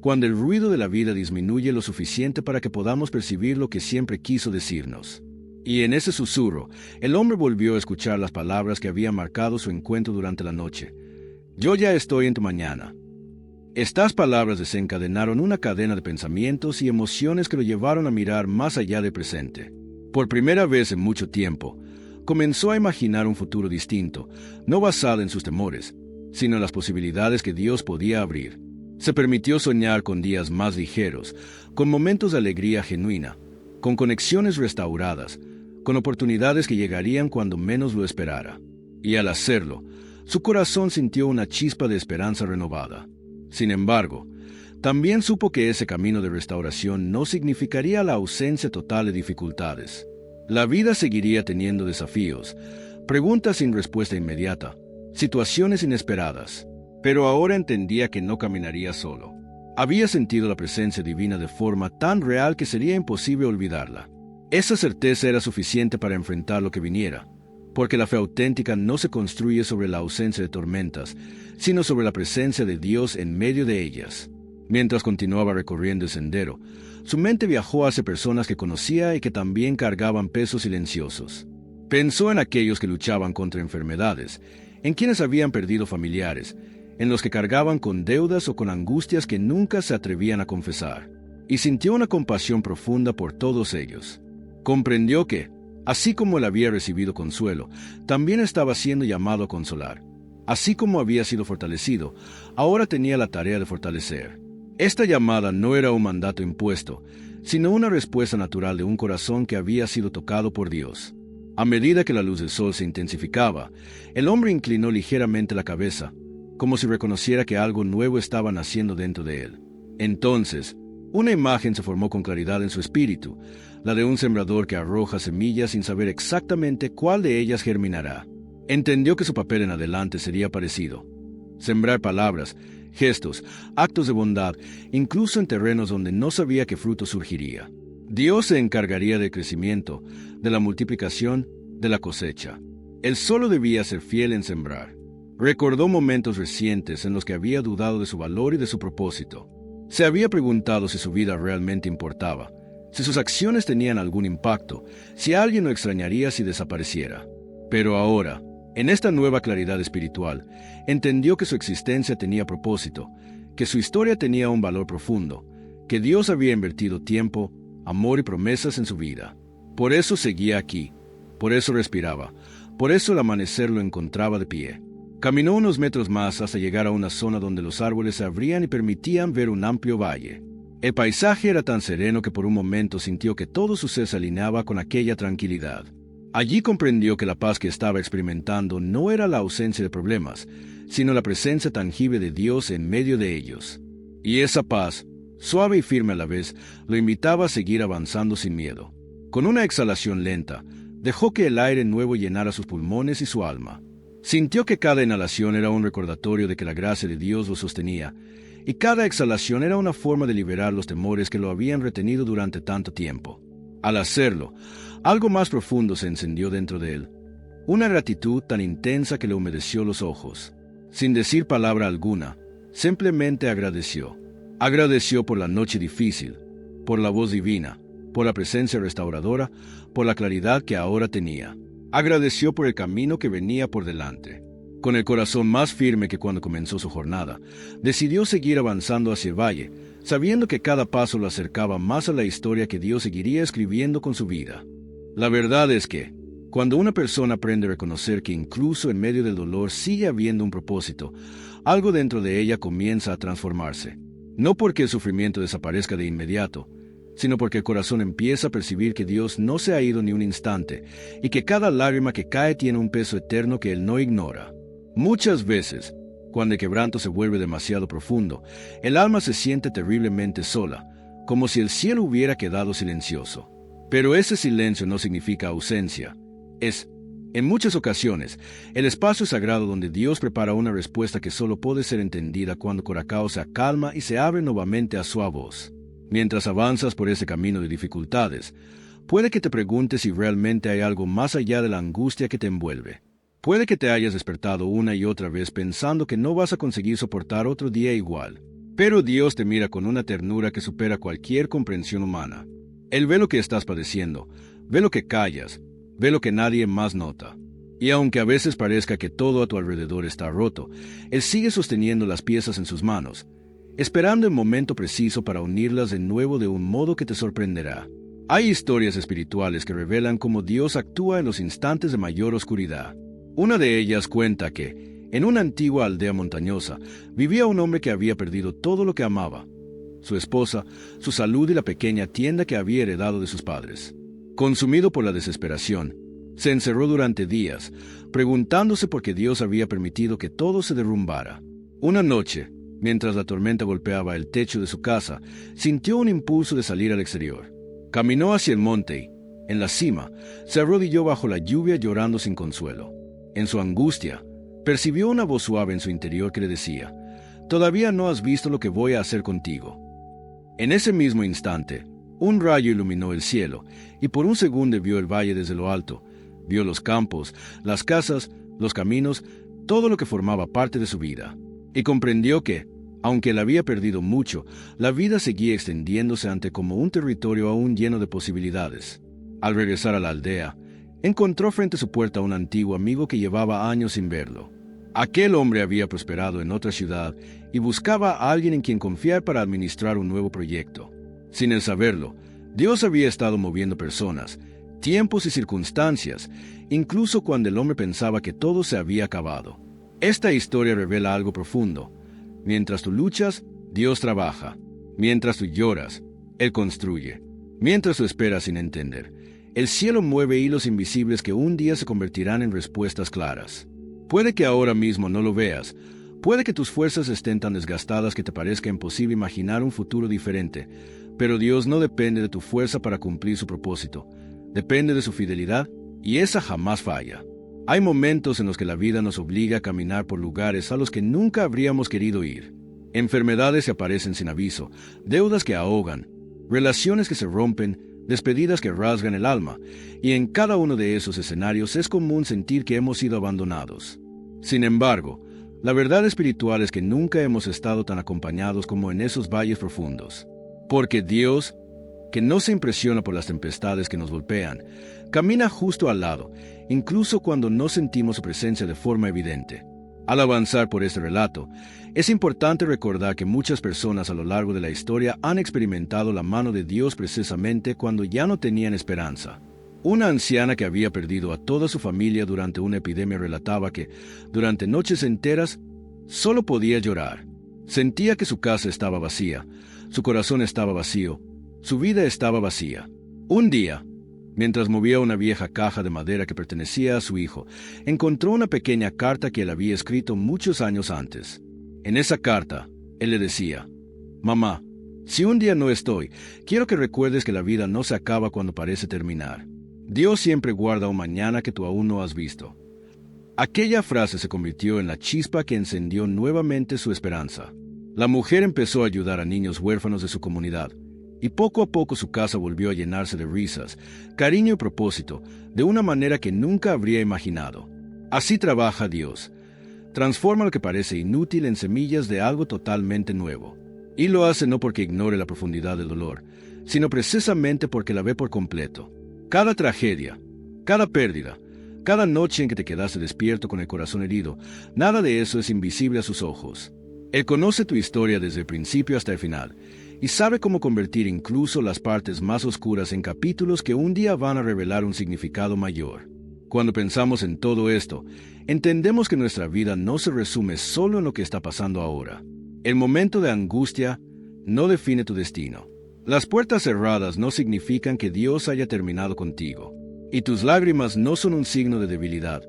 cuando el ruido de la vida disminuye lo suficiente para que podamos percibir lo que siempre quiso decirnos. Y en ese susurro, el hombre volvió a escuchar las palabras que habían marcado su encuentro durante la noche. Yo ya estoy en tu mañana. Estas palabras desencadenaron una cadena de pensamientos y emociones que lo llevaron a mirar más allá del presente. Por primera vez en mucho tiempo, comenzó a imaginar un futuro distinto, no basado en sus temores, sino en las posibilidades que Dios podía abrir. Se permitió soñar con días más ligeros, con momentos de alegría genuina, con conexiones restauradas, con oportunidades que llegarían cuando menos lo esperara. Y al hacerlo, su corazón sintió una chispa de esperanza renovada. Sin embargo, también supo que ese camino de restauración no significaría la ausencia total de dificultades. La vida seguiría teniendo desafíos, preguntas sin respuesta inmediata, situaciones inesperadas. Pero ahora entendía que no caminaría solo. Había sentido la presencia divina de forma tan real que sería imposible olvidarla. Esa certeza era suficiente para enfrentar lo que viniera, porque la fe auténtica no se construye sobre la ausencia de tormentas, sino sobre la presencia de Dios en medio de ellas. Mientras continuaba recorriendo el sendero, su mente viajó hacia personas que conocía y que también cargaban pesos silenciosos. Pensó en aquellos que luchaban contra enfermedades, en quienes habían perdido familiares, en los que cargaban con deudas o con angustias que nunca se atrevían a confesar, y sintió una compasión profunda por todos ellos. Comprendió que, así como él había recibido consuelo, también estaba siendo llamado a consolar. Así como había sido fortalecido, ahora tenía la tarea de fortalecer. Esta llamada no era un mandato impuesto, sino una respuesta natural de un corazón que había sido tocado por Dios. A medida que la luz del sol se intensificaba, el hombre inclinó ligeramente la cabeza, como si reconociera que algo nuevo estaba naciendo dentro de él. Entonces, una imagen se formó con claridad en su espíritu, la de un sembrador que arroja semillas sin saber exactamente cuál de ellas germinará. Entendió que su papel en adelante sería parecido: sembrar palabras, gestos, actos de bondad, incluso en terrenos donde no sabía qué fruto surgiría. Dios se encargaría del crecimiento, de la multiplicación, de la cosecha. Él solo debía ser fiel en sembrar. Recordó momentos recientes en los que había dudado de su valor y de su propósito. Se había preguntado si su vida realmente importaba, si sus acciones tenían algún impacto, si alguien lo extrañaría si desapareciera. Pero ahora, en esta nueva claridad espiritual, entendió que su existencia tenía propósito, que su historia tenía un valor profundo, que Dios había invertido tiempo, amor y promesas en su vida. Por eso seguía aquí, por eso respiraba, por eso el amanecer lo encontraba de pie. Caminó unos metros más hasta llegar a una zona donde los árboles se abrían y permitían ver un amplio valle. El paisaje era tan sereno que por un momento sintió que todo su ser se alineaba con aquella tranquilidad. Allí comprendió que la paz que estaba experimentando no era la ausencia de problemas, sino la presencia tangible de Dios en medio de ellos. Y esa paz, suave y firme a la vez, lo invitaba a seguir avanzando sin miedo. Con una exhalación lenta, dejó que el aire nuevo llenara sus pulmones y su alma. Sintió que cada inhalación era un recordatorio de que la gracia de Dios lo sostenía, y cada exhalación era una forma de liberar los temores que lo habían retenido durante tanto tiempo. Al hacerlo, algo más profundo se encendió dentro de él, una gratitud tan intensa que le humedeció los ojos. Sin decir palabra alguna, simplemente agradeció. Agradeció por la noche difícil, por la voz divina, por la presencia restauradora, por la claridad que ahora tenía. Agradeció por el camino que venía por delante. Con el corazón más firme que cuando comenzó su jornada, decidió seguir avanzando hacia el valle, sabiendo que cada paso lo acercaba más a la historia que Dios seguiría escribiendo con su vida. La verdad es que, cuando una persona aprende a reconocer que incluso en medio del dolor sigue habiendo un propósito, algo dentro de ella comienza a transformarse. No porque el sufrimiento desaparezca de inmediato, sino porque el corazón empieza a percibir que Dios no se ha ido ni un instante y que cada lágrima que cae tiene un peso eterno que Él no ignora. Muchas veces, cuando el quebranto se vuelve demasiado profundo, el alma se siente terriblemente sola, como si el cielo hubiera quedado silencioso. Pero ese silencio no significa ausencia. Es, en muchas ocasiones, el espacio sagrado donde Dios prepara una respuesta que solo puede ser entendida cuando Coracao se acalma y se abre nuevamente a su voz. Mientras avanzas por ese camino de dificultades, puede que te preguntes si realmente hay algo más allá de la angustia que te envuelve. Puede que te hayas despertado una y otra vez pensando que no vas a conseguir soportar otro día igual. Pero Dios te mira con una ternura que supera cualquier comprensión humana. Él ve lo que estás padeciendo, ve lo que callas, ve lo que nadie más nota. Y aunque a veces parezca que todo a tu alrededor está roto, Él sigue sosteniendo las piezas en sus manos, esperando el momento preciso para unirlas de nuevo de un modo que te sorprenderá. Hay historias espirituales que revelan cómo Dios actúa en los instantes de mayor oscuridad. Una de ellas cuenta que, en una antigua aldea montañosa, vivía un hombre que había perdido todo lo que amaba: su esposa, su salud y la pequeña tienda que había heredado de sus padres. Consumido por la desesperación, se encerró durante días, preguntándose por qué Dios había permitido que todo se derrumbara. Una noche, mientras la tormenta golpeaba el techo de su casa, sintió un impulso de salir al exterior. Caminó hacia el monte y, en la cima, se arrodilló bajo la lluvia llorando sin consuelo. En su angustia, percibió una voz suave en su interior que le decía: «Todavía no has visto lo que voy a hacer contigo». En ese mismo instante, un rayo iluminó el cielo, y por un segundo vio el valle desde lo alto. Vio los campos, las casas, los caminos, todo lo que formaba parte de su vida. Y comprendió que, aunque él había perdido mucho, la vida seguía extendiéndose ante como un territorio aún lleno de posibilidades. Al regresar a la aldea, encontró frente a su puerta a un antiguo amigo que llevaba años sin verlo. Aquel hombre había prosperado en otra ciudad y buscaba a alguien en quien confiar para administrar un nuevo proyecto. Sin él saberlo, Dios había estado moviendo personas, tiempos y circunstancias, incluso cuando el hombre pensaba que todo se había acabado. Esta historia revela algo profundo. Mientras tú luchas, Dios trabaja. Mientras tú lloras, Él construye. Mientras tú esperas sin entender, el cielo mueve hilos invisibles que un día se convertirán en respuestas claras. Puede que ahora mismo no lo veas. Puede que tus fuerzas estén tan desgastadas que te parezca imposible imaginar un futuro diferente. Pero Dios no depende de tu fuerza para cumplir su propósito. Depende de su fidelidad, y esa jamás falla. Hay momentos en los que la vida nos obliga a caminar por lugares a los que nunca habríamos querido ir. Enfermedades que aparecen sin aviso, deudas que ahogan, relaciones que se rompen, despedidas que rasgan el alma, y en cada uno de esos escenarios es común sentir que hemos sido abandonados. Sin embargo, la verdad espiritual es que nunca hemos estado tan acompañados como en esos valles profundos. Porque Dios, que no se impresiona por las tempestades que nos golpean, camina justo al lado, incluso cuando no sentimos su presencia de forma evidente. Al avanzar por este relato, es importante recordar que muchas personas a lo largo de la historia han experimentado la mano de Dios precisamente cuando ya no tenían esperanza. Una anciana que había perdido a toda su familia durante una epidemia relataba que, durante noches enteras, solo podía llorar. Sentía que su casa estaba vacía, su corazón estaba vacío, su vida estaba vacía. Un día, mientras movía una vieja caja de madera que pertenecía a su hijo, encontró una pequeña carta que él había escrito muchos años antes. En esa carta, él le decía: «Mamá, si un día no estoy, quiero que recuerdes que la vida no se acaba cuando parece terminar. Dios siempre guarda un mañana que tú aún no has visto». Aquella frase se convirtió en la chispa que encendió nuevamente su esperanza. La mujer empezó a ayudar a niños huérfanos de su comunidad, y poco a poco su casa volvió a llenarse de risas, cariño y propósito, de una manera que nunca habría imaginado. Así trabaja Dios. Transforma lo que parece inútil en semillas de algo totalmente nuevo. Y lo hace no porque ignore la profundidad del dolor, sino precisamente porque la ve por completo. Cada tragedia, cada pérdida, cada noche en que te quedaste despierto con el corazón herido, nada de eso es invisible a sus ojos. Él conoce tu historia desde el principio hasta el final, y sabe cómo convertir incluso las partes más oscuras en capítulos que un día van a revelar un significado mayor. Cuando pensamos en todo esto, entendemos que nuestra vida no se resume solo en lo que está pasando ahora. El momento de angustia no define tu destino. Las puertas cerradas no significan que Dios haya terminado contigo, y tus lágrimas no son un signo de debilidad,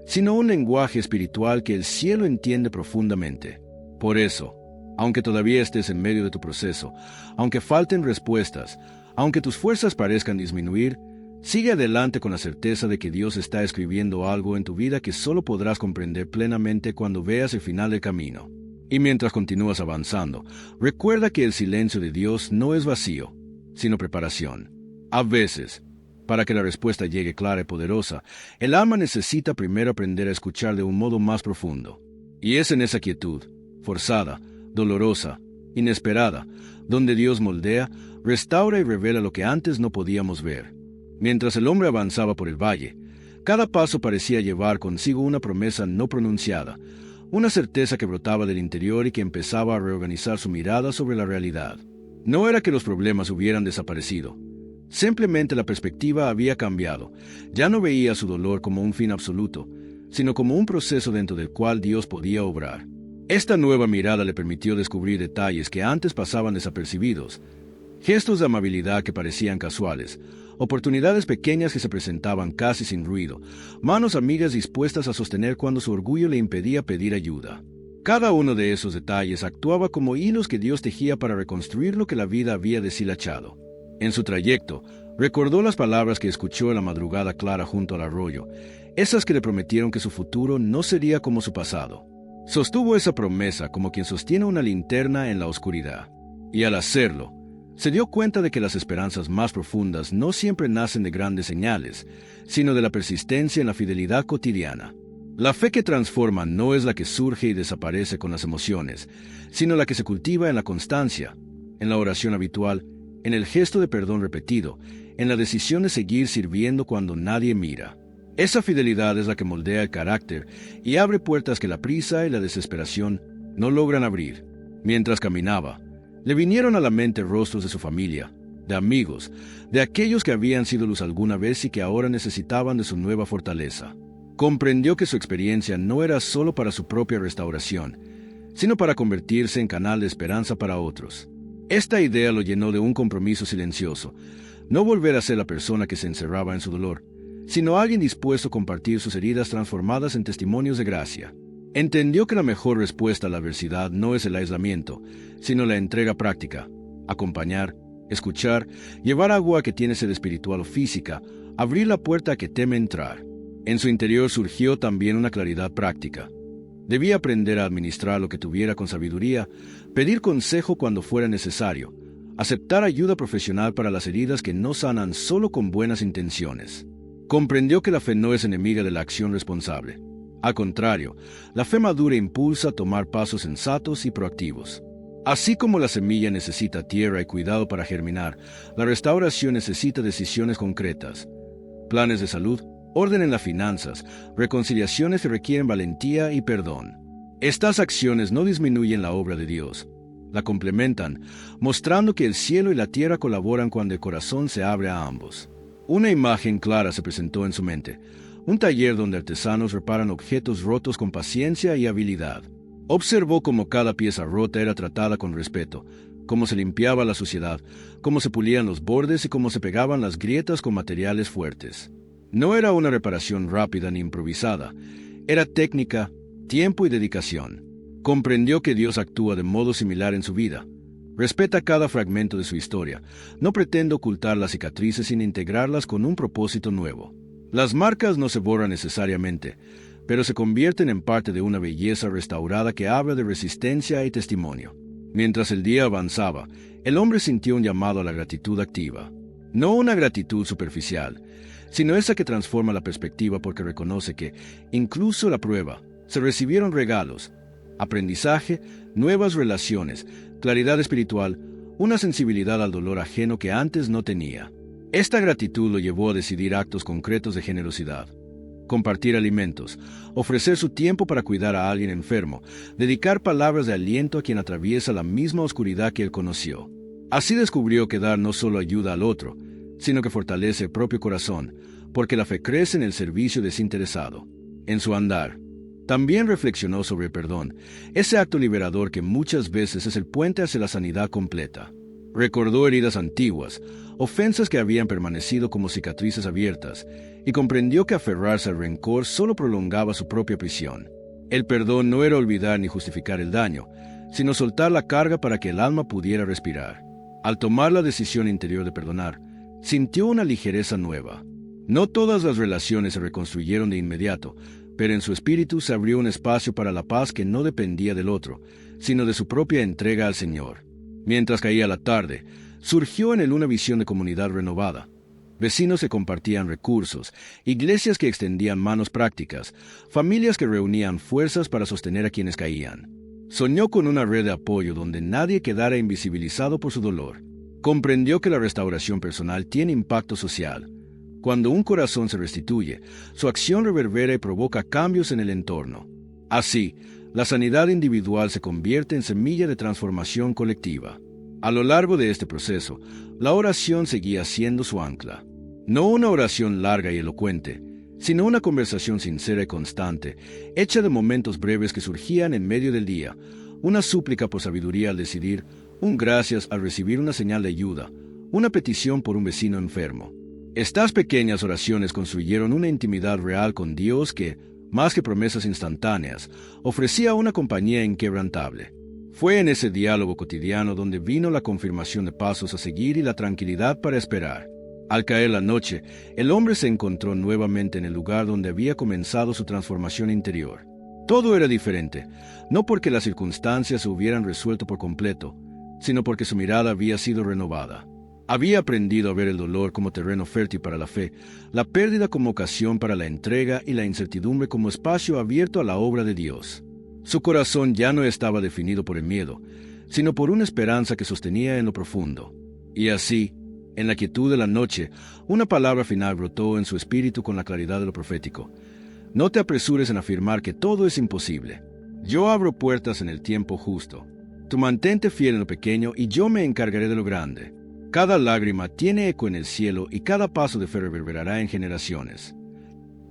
sino un lenguaje espiritual que el cielo entiende profundamente. Por eso, aunque todavía estés en medio de tu proceso, aunque falten respuestas, aunque tus fuerzas parezcan disminuir, sigue adelante con la certeza de que Dios está escribiendo algo en tu vida que solo podrás comprender plenamente cuando veas el final del camino. Y mientras continúas avanzando, recuerda que el silencio de Dios no es vacío, sino preparación. A veces, Para que la respuesta llegue clara y poderosa, el alma necesita primero aprender a escuchar de un modo más profundo. Y es en esa quietud, forzada, dolorosa, inesperada, donde Dios moldea, restaura y revela lo que antes no podíamos ver. Mientras el hombre avanzaba por el valle, cada paso parecía llevar consigo una promesa no pronunciada, una certeza que brotaba del interior y que empezaba a reorganizar su mirada sobre la realidad. No era que los problemas hubieran desaparecido. Simplemente la perspectiva había cambiado. Ya no veía su dolor como un fin absoluto, sino como un proceso dentro del cual Dios podía obrar. Esta nueva mirada le permitió descubrir detalles que antes pasaban desapercibidos, gestos de amabilidad que parecían casuales, oportunidades pequeñas que se presentaban casi sin ruido, manos amigas dispuestas a sostener cuando su orgullo le impedía pedir ayuda. Cada uno de esos detalles actuaba como hilos que Dios tejía para reconstruir lo que la vida había deshilachado. En su trayecto, recordó las palabras que escuchó en la madrugada clara junto al arroyo, esas que le prometieron que su futuro no sería como su pasado. Sostuvo esa promesa como quien sostiene una linterna en la oscuridad. Y al hacerlo, se dio cuenta de que las esperanzas más profundas no siempre nacen de grandes señales, sino de la persistencia en la fidelidad cotidiana. La fe que transforma no es la que surge y desaparece con las emociones, sino la que se cultiva en la constancia, en la oración habitual, en el gesto de perdón repetido, en la decisión de seguir sirviendo cuando nadie mira. Esa fidelidad es la que moldea el carácter y abre puertas que la prisa y la desesperación no logran abrir. Mientras caminaba, le vinieron a la mente rostros de su familia, de amigos, de aquellos que habían sido luz alguna vez y que ahora necesitaban de su nueva fortaleza. Comprendió que su experiencia no era solo para su propia restauración, sino para convertirse en canal de esperanza para otros. Esta idea lo llenó de un compromiso silencioso, no volver a ser la persona que se encerraba en su dolor, sino alguien dispuesto a compartir sus heridas transformadas en testimonios de gracia. Entendió que la mejor respuesta a la adversidad no es el aislamiento, sino la entrega práctica, acompañar, escuchar, llevar agua a que tiene sed espiritual o física, abrir la puerta a que teme entrar. En su interior surgió también una claridad práctica. Debía aprender a administrar lo que tuviera con sabiduría, pedir consejo cuando fuera necesario, aceptar ayuda profesional para las heridas que no sanan solo con buenas intenciones. Comprendió que la fe no es enemiga de la acción responsable. Al contrario, la fe madura impulsa a tomar pasos sensatos y proactivos. Así como la semilla necesita tierra y cuidado para germinar, la restauración necesita decisiones concretas, planes de salud, orden en las finanzas, reconciliaciones que requieren valentía y perdón. Estas acciones no disminuyen la obra de Dios, la complementan, mostrando que el cielo y la tierra colaboran cuando el corazón se abre a ambos. Una imagen clara se presentó en su mente, un taller donde artesanos reparan objetos rotos con paciencia y habilidad. Observó cómo cada pieza rota era tratada con respeto, cómo se limpiaba la suciedad, cómo se pulían los bordes y cómo se pegaban las grietas con materiales fuertes. No era una reparación rápida ni improvisada, era técnica, tiempo y dedicación. Comprendió que Dios actúa de modo similar en su vida. Respeta cada fragmento de su historia, no pretende ocultar las cicatrices sin integrarlas con un propósito nuevo. Las marcas no se borran necesariamente, pero se convierten en parte de una belleza restaurada que habla de resistencia y testimonio. Mientras el día avanzaba, el hombre sintió un llamado a la gratitud activa. No una gratitud superficial, sino esa que transforma la perspectiva porque reconoce que, incluso la prueba, se recibieron regalos, aprendizaje, nuevas relaciones, claridad espiritual, una sensibilidad al dolor ajeno que antes no tenía. Esta gratitud lo llevó a decidir actos concretos de generosidad. Compartir alimentos, ofrecer su tiempo para cuidar a alguien enfermo, dedicar palabras de aliento a quien atraviesa la misma oscuridad que él conoció. Así descubrió que dar no solo ayuda al otro, sino que fortalece el propio corazón, porque la fe crece en el servicio desinteresado. En su andar, también reflexionó sobre el perdón, ese acto liberador que muchas veces es el puente hacia la sanidad completa. Recordó heridas antiguas, ofensas que habían permanecido como cicatrices abiertas, y comprendió que aferrarse al rencor solo prolongaba su propia prisión. El perdón no era olvidar ni justificar el daño, sino soltar la carga para que el alma pudiera respirar. Al tomar la decisión interior de perdonar, sintió una ligereza nueva. No todas las relaciones se reconstruyeron de inmediato, pero en su espíritu se abrió un espacio para la paz que no dependía del otro, sino de su propia entrega al Señor. Mientras caía la tarde, surgió en él una visión de comunidad renovada. Vecinos que compartían recursos, iglesias que extendían manos prácticas, familias que reunían fuerzas para sostener a quienes caían. Soñó con una red de apoyo donde nadie quedara invisibilizado por su dolor. Comprendió que la restauración personal tiene impacto social. Cuando un corazón se restituye, su acción reverbera y provoca cambios en el entorno. Así, la sanidad individual se convierte en semilla de transformación colectiva. A lo largo de este proceso, la oración seguía siendo su ancla. No una oración larga y elocuente, sino una conversación sincera y constante, hecha de momentos breves que surgían en medio del día, una súplica por sabiduría al decidir, un gracias al recibir una señal de ayuda, una petición por un vecino enfermo. Estas pequeñas oraciones construyeron una intimidad real con Dios que, más que promesas instantáneas, ofrecía una compañía inquebrantable. Fue en ese diálogo cotidiano donde vino la confirmación de pasos a seguir y la tranquilidad para esperar. Al caer la noche, el hombre se encontró nuevamente en el lugar donde había comenzado su transformación interior. Todo era diferente, no porque las circunstancias se hubieran resuelto por completo, sino porque su mirada había sido renovada. Había aprendido a ver el dolor como terreno fértil para la fe, la pérdida como ocasión para la entrega y la incertidumbre como espacio abierto a la obra de Dios. Su corazón ya no estaba definido por el miedo, sino por una esperanza que sostenía en lo profundo. Y así, en la quietud de la noche, una palabra final brotó en su espíritu con la claridad de lo profético. No te apresures en afirmar que todo es imposible. Yo abro puertas en el tiempo justo. Tú mantente fiel en lo pequeño y yo me encargaré de lo grande. Cada lágrima tiene eco en el cielo y cada paso de fe reverberará en generaciones.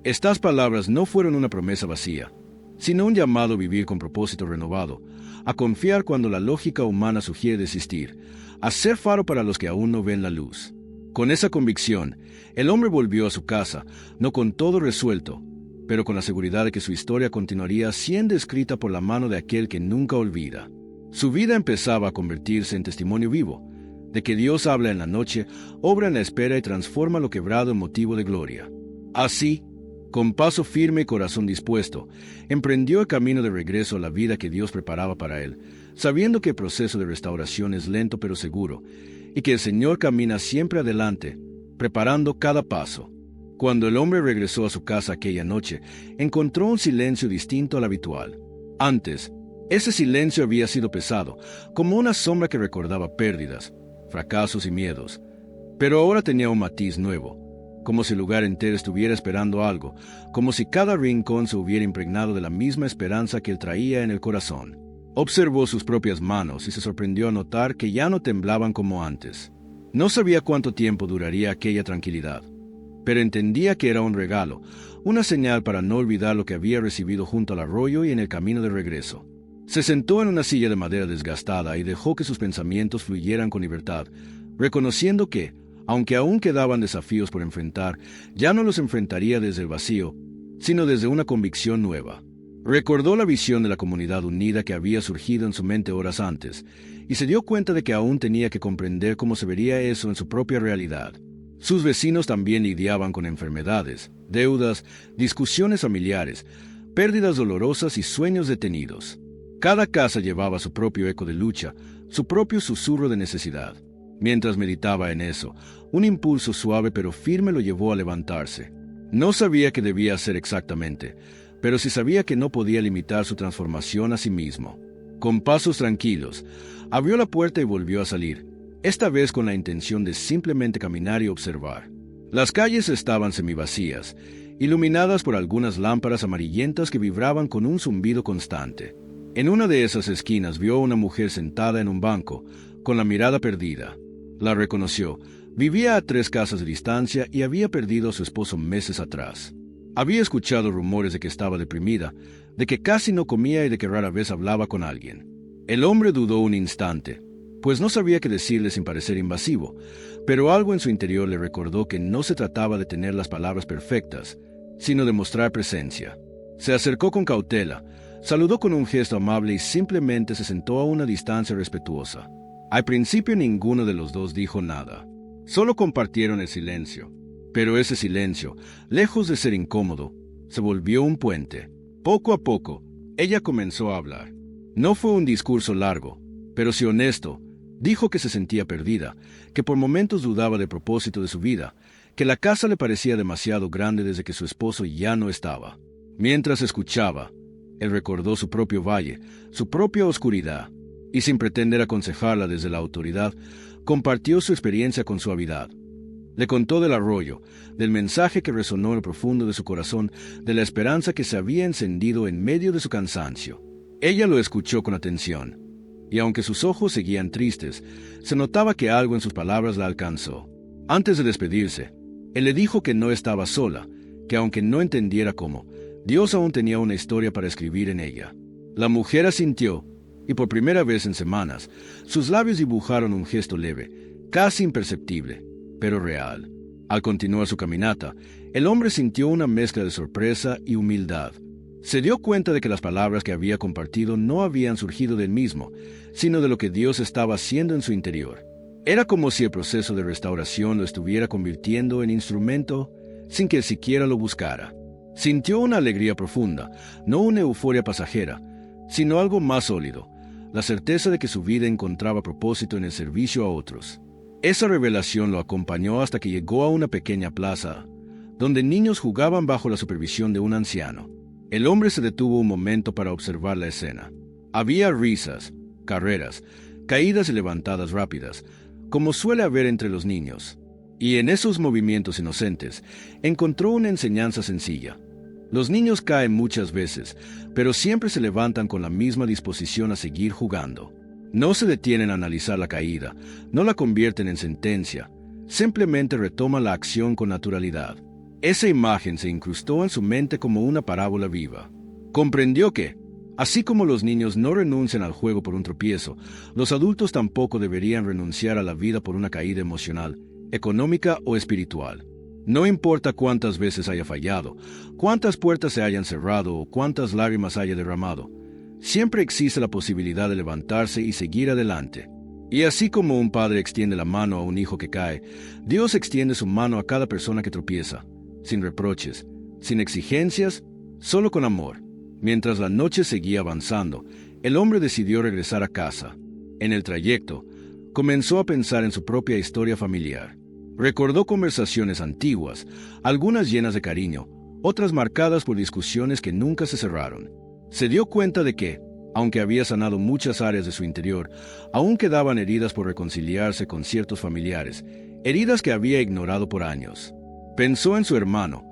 Estas palabras no fueron una promesa vacía, sino un llamado a vivir con propósito renovado, a confiar cuando la lógica humana sugiere desistir, a ser faro para los que aún no ven la luz. Con esa convicción, el hombre volvió a su casa, no con todo resuelto, pero con la seguridad de que su historia continuaría siendo escrita por la mano de aquel que nunca olvida. Su vida empezaba a convertirse en testimonio vivo, de que Dios habla en la noche, obra en la espera y transforma lo quebrado en motivo de gloria. Así, con paso firme y corazón dispuesto, emprendió el camino de regreso a la vida que Dios preparaba para él, sabiendo que el proceso de restauración es lento pero seguro, y que el Señor camina siempre adelante, preparando cada paso. Cuando el hombre regresó a su casa aquella noche, encontró un silencio distinto al habitual. Antes, ese silencio había sido pesado, como una sombra que recordaba pérdidas, fracasos y miedos. Pero ahora tenía un matiz nuevo, como si el lugar entero estuviera esperando algo, como si cada rincón se hubiera impregnado de la misma esperanza que él traía en el corazón. Observó sus propias manos y se sorprendió a notar que ya no temblaban como antes. No sabía cuánto tiempo duraría aquella tranquilidad, pero entendía que era un regalo, una señal para no olvidar lo que había recibido junto al arroyo y en el camino de regreso. Se sentó en una silla de madera desgastada y dejó que sus pensamientos fluyeran con libertad, reconociendo que, aunque aún quedaban desafíos por enfrentar, ya no los enfrentaría desde el vacío, sino desde una convicción nueva. Recordó la visión de la comunidad unida que había surgido en su mente horas antes, y se dio cuenta de que aún tenía que comprender cómo se vería eso en su propia realidad. Sus vecinos también lidiaban con enfermedades, deudas, discusiones familiares, pérdidas dolorosas y sueños detenidos. Cada casa llevaba su propio eco de lucha, su propio susurro de necesidad. Mientras meditaba en eso, un impulso suave pero firme lo llevó a levantarse. No sabía qué debía hacer exactamente, pero sí sabía que no podía limitar su transformación a sí mismo. Con pasos tranquilos, abrió la puerta y volvió a salir, esta vez con la intención de simplemente caminar y observar. Las calles estaban semivacías, iluminadas por algunas lámparas amarillentas que vibraban con un zumbido constante. En una de esas esquinas vio a una mujer sentada en un banco, con la mirada perdida. La reconoció. Vivía a 3 casas de distancia y había perdido a su esposo meses atrás. Había escuchado rumores de que estaba deprimida, de que casi no comía y de que rara vez hablaba con alguien. El hombre dudó un instante, pues no sabía qué decirle sin parecer invasivo, pero algo en su interior le recordó que no se trataba de tener las palabras perfectas, sino de mostrar presencia. Se acercó con cautela, saludó con un gesto amable y simplemente se sentó a una distancia respetuosa. Al principio ninguno de los dos dijo nada. Solo compartieron el silencio. Pero ese silencio, lejos de ser incómodo, se volvió un puente. Poco a poco, ella comenzó a hablar. No fue un discurso largo, pero sí honesto. Dijo que se sentía perdida, que por momentos dudaba del propósito de su vida, que la casa le parecía demasiado grande desde que su esposo ya no estaba. Mientras escuchaba, él recordó su propio valle, su propia oscuridad, y sin pretender aconsejarla desde la autoridad, compartió su experiencia con suavidad. Le contó del arroyo, del mensaje que resonó en lo profundo de su corazón, de la esperanza que se había encendido en medio de su cansancio. Ella lo escuchó con atención, y aunque sus ojos seguían tristes, se notaba que algo en sus palabras la alcanzó. Antes de despedirse, él le dijo que no estaba sola, que aunque no entendiera cómo, Dios aún tenía una historia para escribir en ella. La mujer asintió, y por primera vez en semanas, sus labios dibujaron un gesto leve, casi imperceptible, pero real. Al continuar su caminata, el hombre sintió una mezcla de sorpresa y humildad. Se dio cuenta de que las palabras que había compartido no habían surgido del mismo, sino de lo que Dios estaba haciendo en su interior. Era como si el proceso de restauración lo estuviera convirtiendo en instrumento sin que siquiera lo buscara. Sintió una alegría profunda, no una euforia pasajera, sino algo más sólido, la certeza de que su vida encontraba propósito en el servicio a otros. Esa revelación lo acompañó hasta que llegó a una pequeña plaza, donde niños jugaban bajo la supervisión de un anciano. El hombre se detuvo un momento para observar la escena. Había risas, carreras, caídas y levantadas rápidas, como suele haber entre los niños. Y en esos movimientos inocentes, encontró una enseñanza sencilla. Los niños caen muchas veces, pero siempre se levantan con la misma disposición a seguir jugando. No se detienen a analizar la caída, no la convierten en sentencia, simplemente retoman la acción con naturalidad. Esa imagen se incrustó en su mente como una parábola viva. Comprendió que, así como los niños no renuncian al juego por un tropiezo, los adultos tampoco deberían renunciar a la vida por una caída emocional, económica o espiritual. No importa cuántas veces haya fallado, cuántas puertas se hayan cerrado o cuántas lágrimas haya derramado, siempre existe la posibilidad de levantarse y seguir adelante. Y así como un padre extiende la mano a un hijo que cae, Dios extiende su mano a cada persona que tropieza, sin reproches, sin exigencias, solo con amor. Mientras la noche seguía avanzando, el hombre decidió regresar a casa. En el trayecto, comenzó a pensar en su propia historia familiar. Recordó conversaciones antiguas, algunas llenas de cariño, otras marcadas por discusiones que nunca se cerraron. Se dio cuenta de que, aunque había sanado muchas áreas de su interior, aún quedaban heridas por reconciliarse con ciertos familiares, heridas que había ignorado por años. Pensó en su hermano,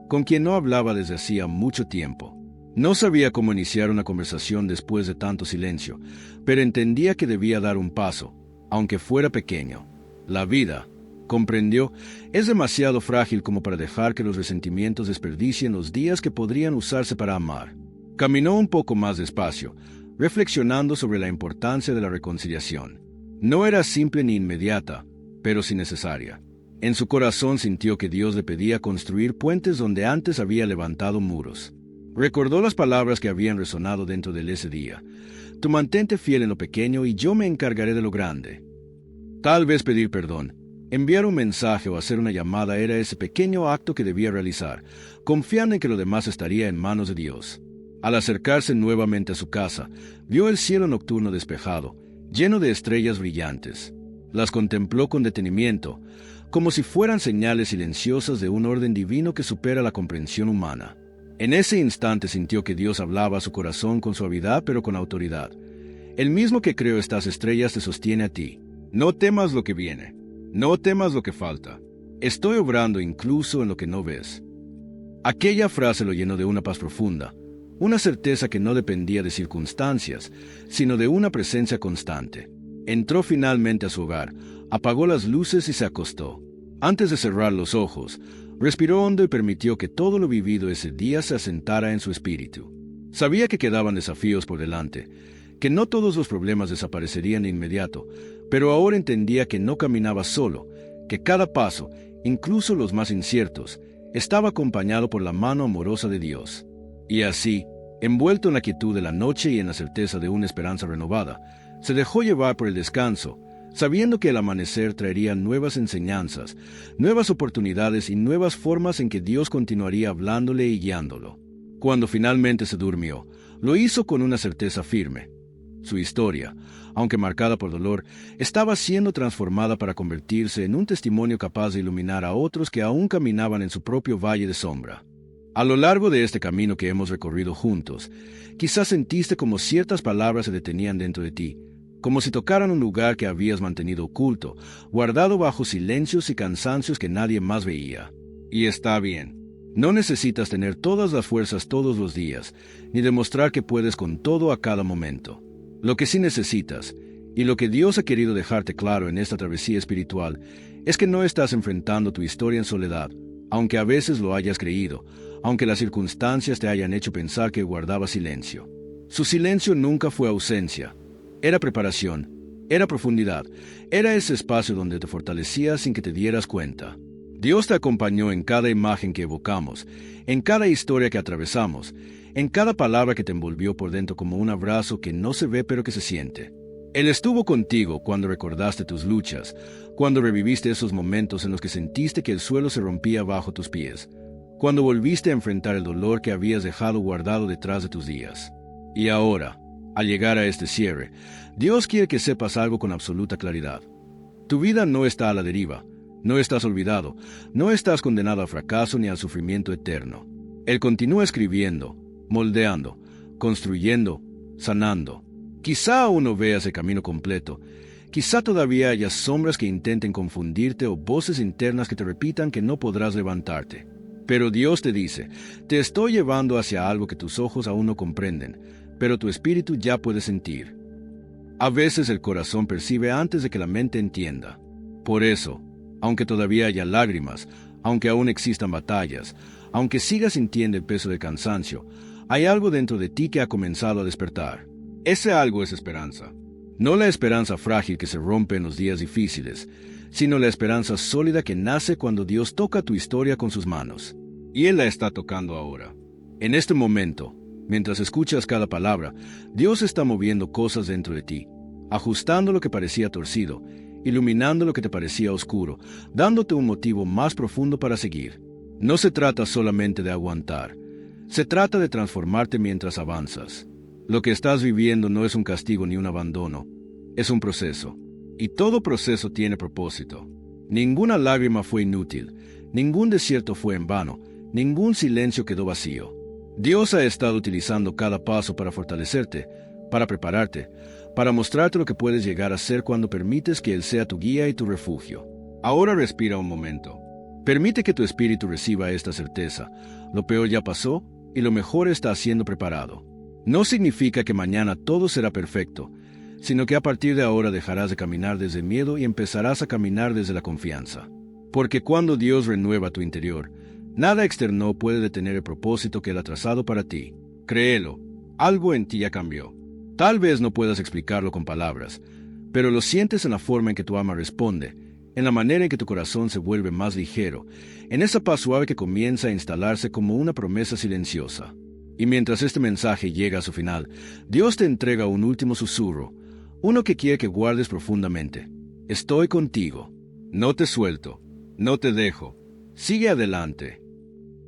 con quien no hablaba desde hacía mucho tiempo. No sabía cómo iniciar una conversación después de tanto silencio, pero entendía que debía dar un paso, aunque fuera pequeño. La vida, comprendió, es demasiado frágil como para dejar que los resentimientos desperdicien los días que podrían usarse para amar. Caminó un poco más despacio, reflexionando sobre la importancia de la reconciliación. No era simple ni inmediata, pero sí necesaria. En su corazón sintió que Dios le pedía construir puentes donde antes había levantado muros. Recordó las palabras que habían resonado dentro de él ese día. Tú mantente fiel en lo pequeño y yo me encargaré de lo grande. Tal vez pedir perdón, enviar un mensaje o hacer una llamada era ese pequeño acto que debía realizar, confiando en que lo demás estaría en manos de Dios. Al acercarse nuevamente a su casa, vio el cielo nocturno despejado, lleno de estrellas brillantes. Las contempló con detenimiento, como si fueran señales silenciosas de un orden divino que supera la comprensión humana. En ese instante sintió que Dios hablaba a su corazón con suavidad pero con autoridad. El mismo que creó estas estrellas te sostiene a ti. No temas lo que viene. No temas lo que falta. Estoy obrando incluso en lo que no ves. Aquella frase lo llenó de una paz profunda, una certeza que no dependía de circunstancias, sino de una presencia constante. Entró finalmente a su hogar, apagó las luces y se acostó. Antes de cerrar los ojos, respiró hondo y permitió que todo lo vivido ese día se asentara en su espíritu. Sabía que quedaban desafíos por delante, que no todos los problemas desaparecerían de inmediato, pero ahora entendía que no caminaba solo, que cada paso, incluso los más inciertos, estaba acompañado por la mano amorosa de Dios. Y así, envuelto en la quietud de la noche y en la certeza de una esperanza renovada, se dejó llevar por el descanso, sabiendo que el amanecer traería nuevas enseñanzas, nuevas oportunidades y nuevas formas en que Dios continuaría hablándole y guiándolo. Cuando finalmente se durmió, lo hizo con una certeza firme. Su historia, aunque marcada por dolor, estaba siendo transformada para convertirse en un testimonio capaz de iluminar a otros que aún caminaban en su propio valle de sombra. A lo largo de este camino que hemos recorrido juntos, quizás sentiste como ciertas palabras se detenían dentro de ti, como si tocaran un lugar que habías mantenido oculto, guardado bajo silencios y cansancios que nadie más veía. Y está bien. No necesitas tener todas las fuerzas todos los días, ni demostrar que puedes con todo a cada momento. Lo que sí necesitas, y lo que Dios ha querido dejarte claro en esta travesía espiritual, es que no estás enfrentando tu historia en soledad, aunque a veces lo hayas creído, aunque las circunstancias te hayan hecho pensar que guardaba silencio. Su silencio nunca fue ausencia. Era preparación, era profundidad, era ese espacio donde te fortalecías sin que te dieras cuenta. Dios te acompañó en cada imagen que evocamos, en cada historia que atravesamos, en cada palabra que te envolvió por dentro como un abrazo que no se ve pero que se siente. Él estuvo contigo cuando recordaste tus luchas, cuando reviviste esos momentos en los que sentiste que el suelo se rompía bajo tus pies, cuando volviste a enfrentar el dolor que habías dejado guardado detrás de tus días. Y ahora, al llegar a este cierre, Dios quiere que sepas algo con absoluta claridad. Tu vida no está a la deriva. No estás olvidado, no estás condenado al fracaso ni al sufrimiento eterno. Él continúa escribiendo, moldeando, construyendo, sanando. Quizá aún no veas el camino completo, quizá todavía haya sombras que intenten confundirte o voces internas que te repitan que no podrás levantarte. Pero Dios te dice, te estoy llevando hacia algo que tus ojos aún no comprenden, pero tu espíritu ya puede sentir. A veces el corazón percibe antes de que la mente entienda. Por eso, aunque todavía haya lágrimas, aunque aún existan batallas, aunque sigas sintiendo el peso del cansancio, hay algo dentro de ti que ha comenzado a despertar. Ese algo es esperanza. No la esperanza frágil que se rompe en los días difíciles, sino la esperanza sólida que nace cuando Dios toca tu historia con sus manos. Y Él la está tocando ahora. En este momento, mientras escuchas cada palabra, Dios está moviendo cosas dentro de ti, ajustando lo que parecía torcido, iluminando lo que te parecía oscuro, dándote un motivo más profundo para seguir. No se trata solamente de aguantar, se trata de transformarte mientras avanzas. Lo que estás viviendo no es un castigo ni un abandono, es un proceso. Y todo proceso tiene propósito. Ninguna lágrima fue inútil, ningún desierto fue en vano, ningún silencio quedó vacío. Dios ha estado utilizando cada paso para fortalecerte, para prepararte, para mostrarte lo que puedes llegar a ser cuando permites que Él sea tu guía y tu refugio. Ahora respira un momento. Permite que tu espíritu reciba esta certeza. Lo peor ya pasó y lo mejor está siendo preparado. No significa que mañana todo será perfecto, sino que a partir de ahora dejarás de caminar desde el miedo y empezarás a caminar desde la confianza. Porque cuando Dios renueva tu interior, nada externo puede detener el propósito que Él ha trazado para ti. Créelo, algo en ti ya cambió. Tal vez no puedas explicarlo con palabras, pero lo sientes en la forma en que tu alma responde, en la manera en que tu corazón se vuelve más ligero, en esa paz suave que comienza a instalarse como una promesa silenciosa. Y mientras este mensaje llega a su final, Dios te entrega un último susurro, uno que quiere que guardes profundamente. Estoy contigo. No te suelto. No te dejo. Sigue adelante.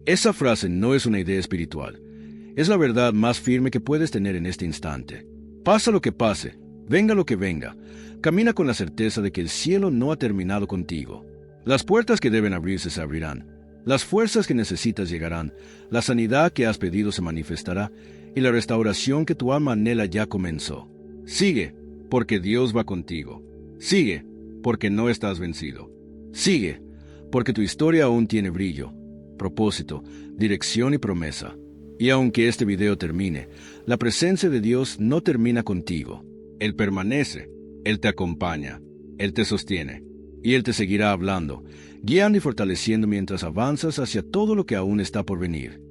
Esa frase no es una idea espiritual. Es la verdad más firme que puedes tener en este instante. Pasa lo que pase, venga lo que venga, camina con la certeza de que el cielo no ha terminado contigo. Las puertas que deben abrirse se abrirán, las fuerzas que necesitas llegarán, la sanidad que has pedido se manifestará y la restauración que tu alma anhela ya comenzó. Sigue, porque Dios va contigo. Sigue, porque no estás vencido. Sigue, porque tu historia aún tiene brillo, propósito, dirección y promesa. Y aunque este video termine, la presencia de Dios no termina contigo. Él permanece, Él te acompaña, Él te sostiene, y Él te seguirá hablando, guiando y fortaleciendo mientras avanzas hacia todo lo que aún está por venir.